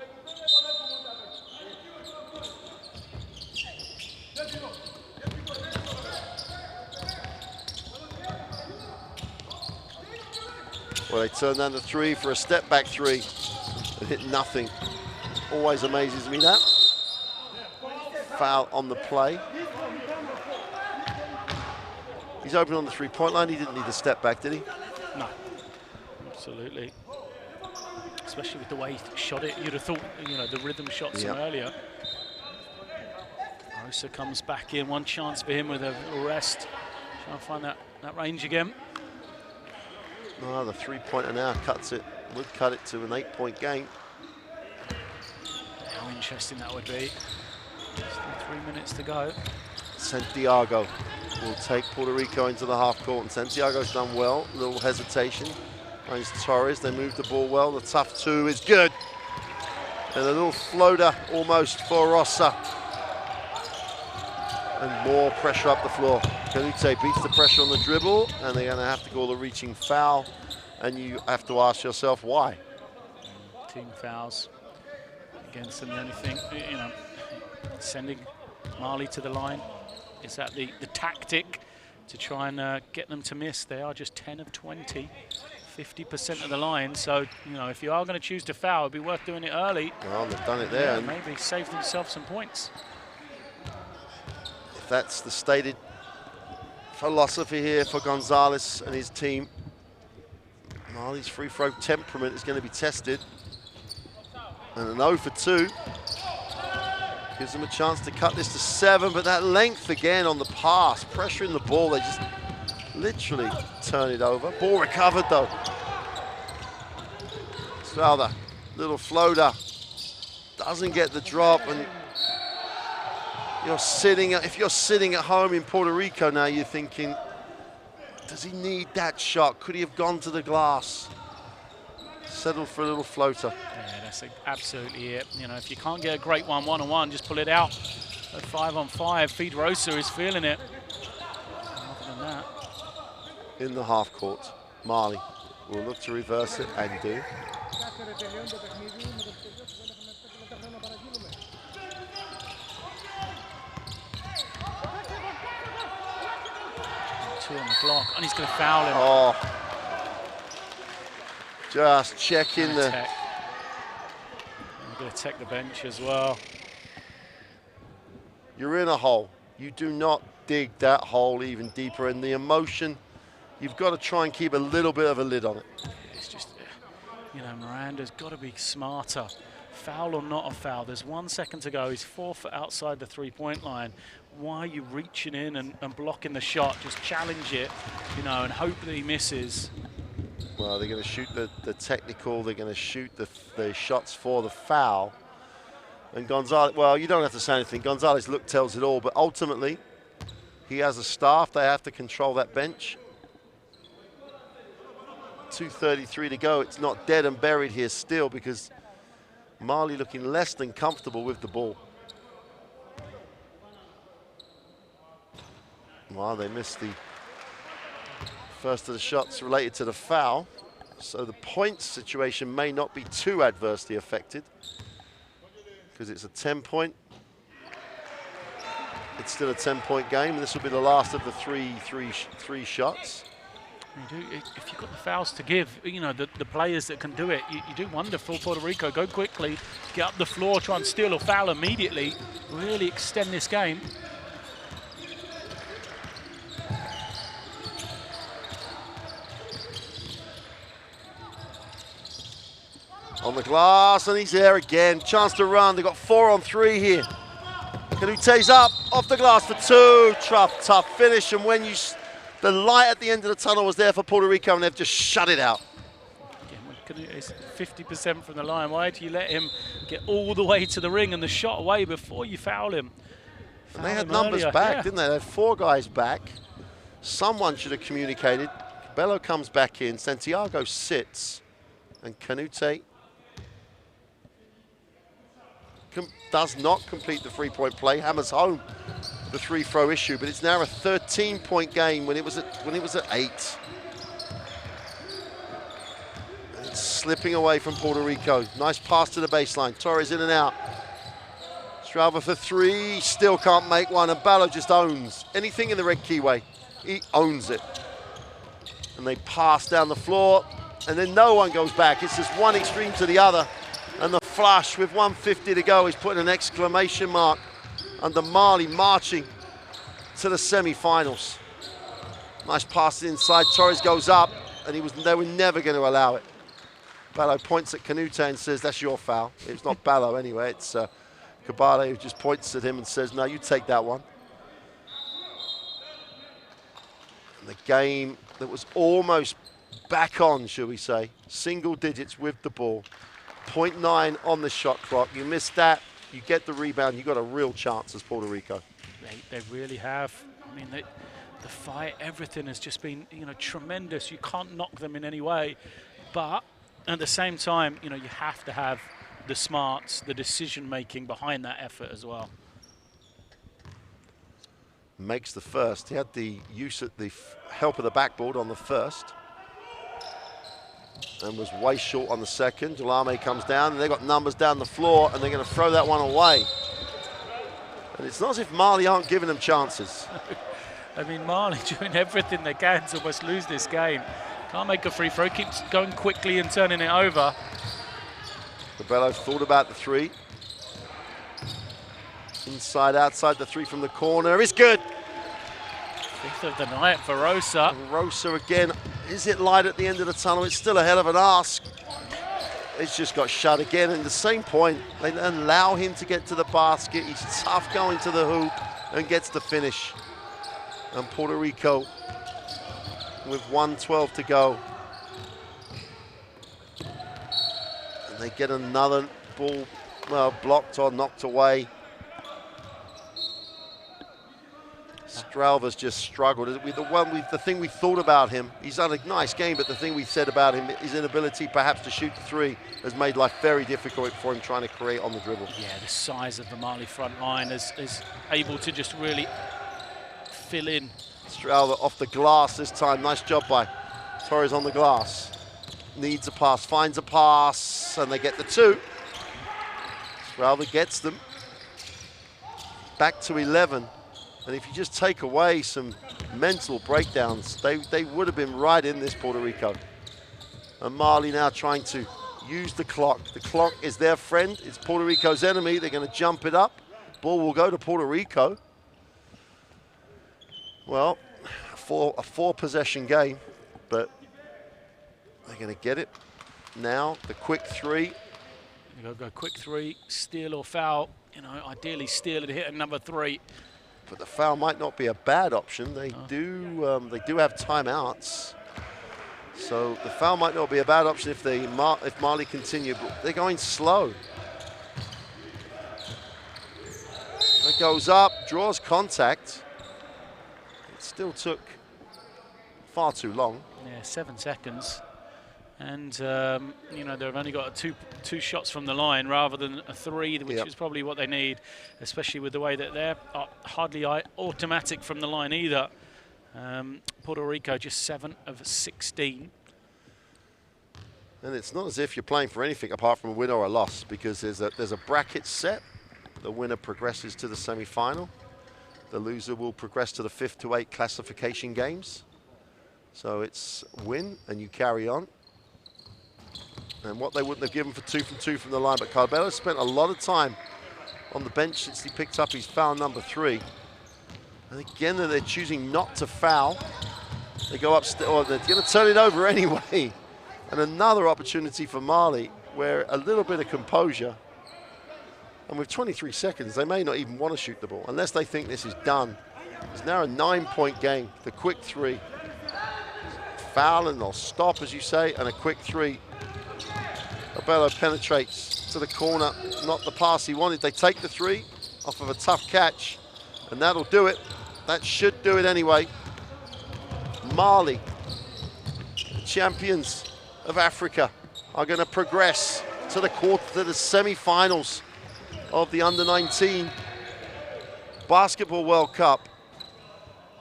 Well, they turn down the three for a step-back three and hit nothing. Always amazes me that. Foul on the play. He's open on the three-point line. He didn't need a step back, did he? No, absolutely. Especially with the way he shot it. You'd have thought, the rhythm shots him earlier. Rosa comes back in. One chance for him with a rest. Trying to find that range again. Oh, the three-pointer now cuts it. Would cut it to an 8-point game. How interesting that would be. Still 3 minutes to go. Santiago will take Puerto Rico into the half court, and Santiago's done well. A little hesitation. Finds Torres. They move the ball well. The tough two is good. And a little floater almost for Rosa. And more pressure up the floor. Canute beats the pressure on the dribble, and they're going to have to call a reaching foul. And you have to ask yourself why. Team fouls against them. The only thing, sending Mali to the line. Is that the tactic to try and get them to miss? They are just 10 of 20, 50% of the line. So, if you are going to choose to foul, it'd be worth doing it early. Well, they've done it there. Yeah, maybe save themselves some points. If that's the stated philosophy here for Gonzalez and his team, Mali's free throw temperament is going to be tested. And an 0 for 2. Gives them a chance to cut this to 7, but that length again on the pass, pressuring the ball, they just literally turn it over. Ball recovered though. Stralva, little floater, doesn't get the drop, and if you're sitting at home in Puerto Rico now, you're thinking, does he need that shot? Could he have gone to the glass? Settled for a little floater. Yeah, that's absolutely it. If you can't get a great one-on-one, just pull it out. At 5-on-5, Feed Rosa is feeling it. Other than that. In the half court, Mali will look to reverse it and do. Two on the clock, and he's going to foul him. Oh, just checking the... Tech. I'm going to tech the bench as well. You're in a hole. You do not dig that hole even deeper, and the emotion, you've got to try and keep a little bit of a lid on it. It's just, you know, Miranda's got to be smarter. Foul or not a foul, there's 1 second to go. He's 4 foot outside the three-point line. Why are you reaching in and blocking the shot? Just challenge it, you know, and hope that he misses. Well, they're going to shoot the technical, they're going to shoot the shots for the foul. And Gonzalez, well, you don't have to say anything. Gonzalez' look tells it all, but ultimately, he has a staff. They have to control that bench. 2:33 to go. It's not dead and buried here still because Mali looking less than comfortable with the ball. Well, they missed the first of the shots related to the foul. So the points situation may not be too adversely affected because it's a 10-point. It's still a 10-point game. This will be the last of the three shots. If you've got the fouls to give, you know, the players that can do it, you do wonderful. Puerto Rico, go quickly, get up the floor, try and steal or foul immediately, really extend this game. On the glass, and he's there again. Chance to run. They've got 4 on 3 here. Canute's up, off the glass for 2. Tough finish, and when the light at the end of the tunnel was there for Puerto Rico, and they've just shut it out. Again, when Canute is 50% from the line, why do you let him get all the way to the ring and the shot away before you foul him? And they had numbers back, didn't they? They had 4 guys back. Someone should have communicated. Bello comes back in, Santiago sits, and Canute does not complete the three-point play, hammers home the free-throw issue, but it's now a 13-point game when it was at 8. It's slipping away from Puerto Rico. Nice pass to the baseline. Torres in and out. Stralva for 3, still can't make one, and Ballo just owns anything in the red keyway. He owns it. And they pass down the floor, and then no one goes back. It's just one extreme to the other. And the flush with 1:50 to go is putting an exclamation mark under Mali marching to the semi-finals. Nice pass inside. Torres goes up, and they were never going to allow it. Ballo points at Canute and says, "That's your foul." It's not Ballo anyway. It's Cabale who just points at him and says, "No, you take that one." And the game that was almost back on, shall we say, single digits with the ball. 0.9 on the shot clock. You miss that, you get the rebound, you got a real chance as Puerto Rico. They really have. I mean, the fight, everything has just been, you know, tremendous. You can't knock them in any way. But at the same time, you know, you have to have the smarts, the decision-making behind that effort as well. Makes the first. He had the use of the help of the backboard on the first. And was way short on the second. Jalame comes down, and they've got numbers down the floor, and they're going to throw that one away. And it's not as if Mali aren't giving them chances. I mean, Mali doing everything they can to almost lose this game. Can't make a free throw, keeps going quickly and turning it over. Cabello thought about the 3. Inside, outside the 3 from the corner. It's good. 5th of the night for Rosa. Rosa again. Is it light at the end of the tunnel? It's still a hell of an ask. It's just got shut again. And the same point, they allow him to get to the basket. He's tough going to the hoop and gets the finish. And Puerto Rico with 1:12 to go. And they get another ball, well, blocked or knocked away. Stralva's just struggled. The thing we thought about him, he's done a nice game, but the thing we said about him, his inability perhaps to shoot the 3, has made life very difficult for him trying to create on the dribble. Yeah, the size of the Mali front line is able to just really fill in. Stralva off the glass this time. Nice job by Torres on the glass. needs a pass, finds a pass, and they get the 2. Stralda gets them. Back to 11. And if you just take away some mental breakdowns, they would have been right in this, Puerto Rico. And Mali now trying to use the clock. The clock is their friend. It's Puerto Rico's enemy. They're going to jump it up. Ball will go to Puerto Rico. Well, a 4-possession game, but they're going to get it. Now, the quick 3. You go quick 3, steal or foul. You know, ideally steal and hit at number 3. But the foul might not be a bad option. They do have timeouts. So the foul might not be a bad option if Mali continue, but they're going slow. It goes up, draws contact. It still took far too long. Yeah, 7 seconds. And, you know, they've only got two shots from the line rather than a 3, which is probably what they need, especially with the way that they're hardly automatic from the line either. Puerto Rico just 7 of 16. And it's not as if you're playing for anything apart from a win or a loss, because there's a bracket set. The winner progresses to the semi-final. The loser will progress to the 5th to 8 classification games. So it's win and you carry on. And what they wouldn't have given for 2 from 2 from the line, but Carbello spent a lot of time on the bench since he picked up his foul number 3. And again, they're choosing not to foul. They go up, or they're going to turn it over anyway. And another opportunity for Mali, where a little bit of composure. And with 23 seconds, they may not even want to shoot the ball, unless they think this is done. It's now a 9-point game, the quick 3. Foul and they'll stop, as you say, and a quick 3. Carbello penetrates to the corner, not the pass he wanted. They take the 3 off of a tough catch, and that'll do it. That should do it anyway. Mali, the champions of Africa, are going to progress to the semi-finals of the Under-19 Basketball World Cup.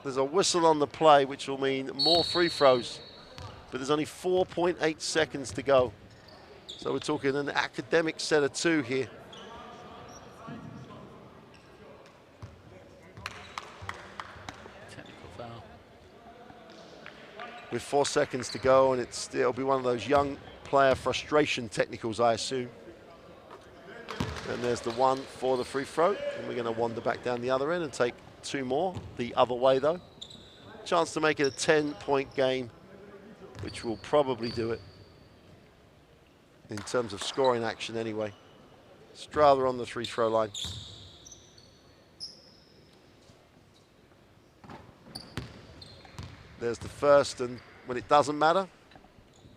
There's a whistle on the play, which will mean more free throws, but there's only 4.8 seconds to go. So we're talking an academic set of 2 here. Technical foul. With 4 seconds to go, and it'll be one of those young player frustration technicals, I assume. And there's the 1 for the free throw. And we're going to wander back down the other end and take 2 more, the other way though. Chance to make it a 10-point game, which will probably do it. In terms of scoring action anyway. Stralda on the free throw line. There's the first, and when it doesn't matter,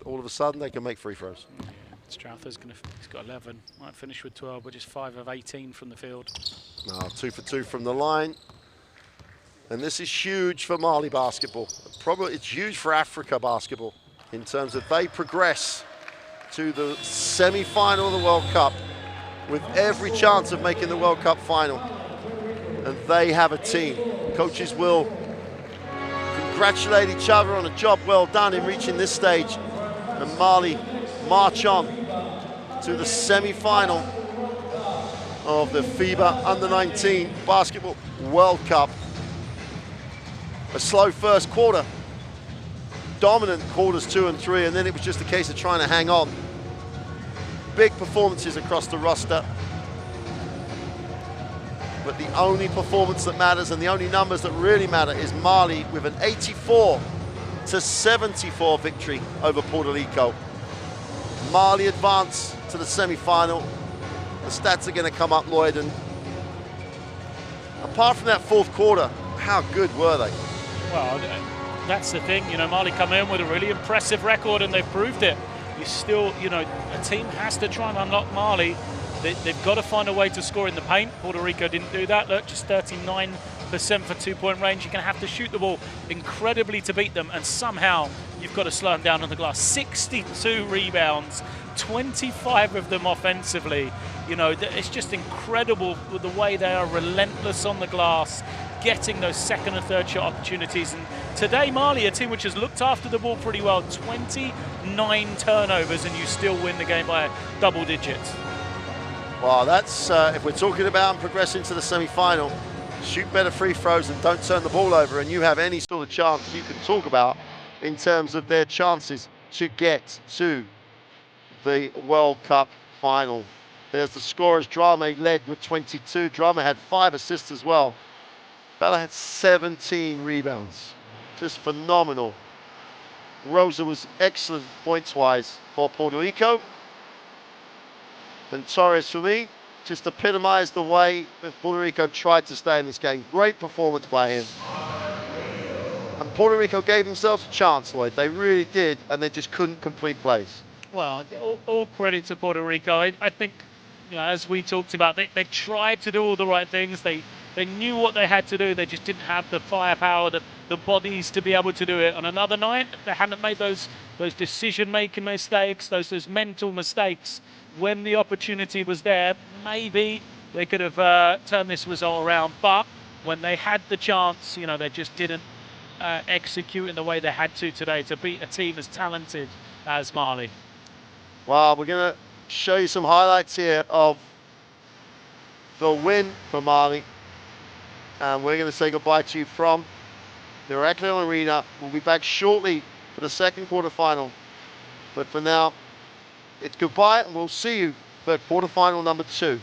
all of a sudden they can make free throws. Yeah, Stralda's he's got 11, might finish with 12, but just 5 of 18 from the field. 2 for 2 from the line. And this is huge for Mali basketball. Probably it's huge for Africa basketball in terms of they progress to the semi-final of the World Cup with every chance of making the World Cup final. And they have a team. Coaches will congratulate each other on a job well done in reaching this stage. And Mali march on to the semi-final of the FIBA Under-19 Basketball World Cup. A slow first quarter. Dominant quarters 2 and 3, and then it was just a case of trying to hang on. Big performances across the roster. But the only performance that matters and the only numbers that really matter is Mali with an 84-74 victory over Puerto Rico. Mali advance to the semi-final. The stats are going to come up, Lloyd, and apart from that 4th quarter, how good were they? Well, that's the thing, you know, Mali come in with a really impressive record and they've proved it. You still, you know, a team has to try and unlock Mali. They've got to find a way to score in the paint. Puerto Rico didn't do that. Look, just 39% for 2-point range. You're going to have to shoot the ball incredibly to beat them, and somehow you've got to slow them down on the glass. 62 rebounds, 25 of them offensively. You know, it's just incredible with the way they are relentless on the glass, getting those second and third shot opportunities. And today, Mali, a team which has looked after the ball pretty well, 29 turnovers, and you still win the game by double digits. Well, that's, if we're talking about progressing to the semi-final, shoot better free throws and don't turn the ball over, and you have any sort of chance you can talk about in terms of their chances to get to the World Cup final. There's the scorers. Drame led with 22. Drame had 5 assists as well. Bella had 17 rebounds. Just phenomenal. Rosa was excellent points-wise for Puerto Rico. And Torres, for me, just epitomised the way that Puerto Rico tried to stay in this game. Great performance by him. And Puerto Rico gave themselves a chance, Lloyd. They really did, and they just couldn't complete plays. Well, all credit to Puerto Rico. I think, you know, as we talked about, they tried to do all the right things. They knew what they had to do. They just didn't have the firepower, the bodies to be able to do it. On another night, they hadn't made those decision-making mistakes, those mental mistakes. When the opportunity was there, maybe they could have turned this result around. But when they had the chance, you know, they just didn't execute in the way they had to today to beat a team as talented as Mali. Well, we're going to show you some highlights here of the win for Mali. And we're going to say goodbye to you from the Recreation Arena. We'll be back shortly for the second quarterfinal. But for now, it's goodbye, and we'll see you for quarterfinal number 2.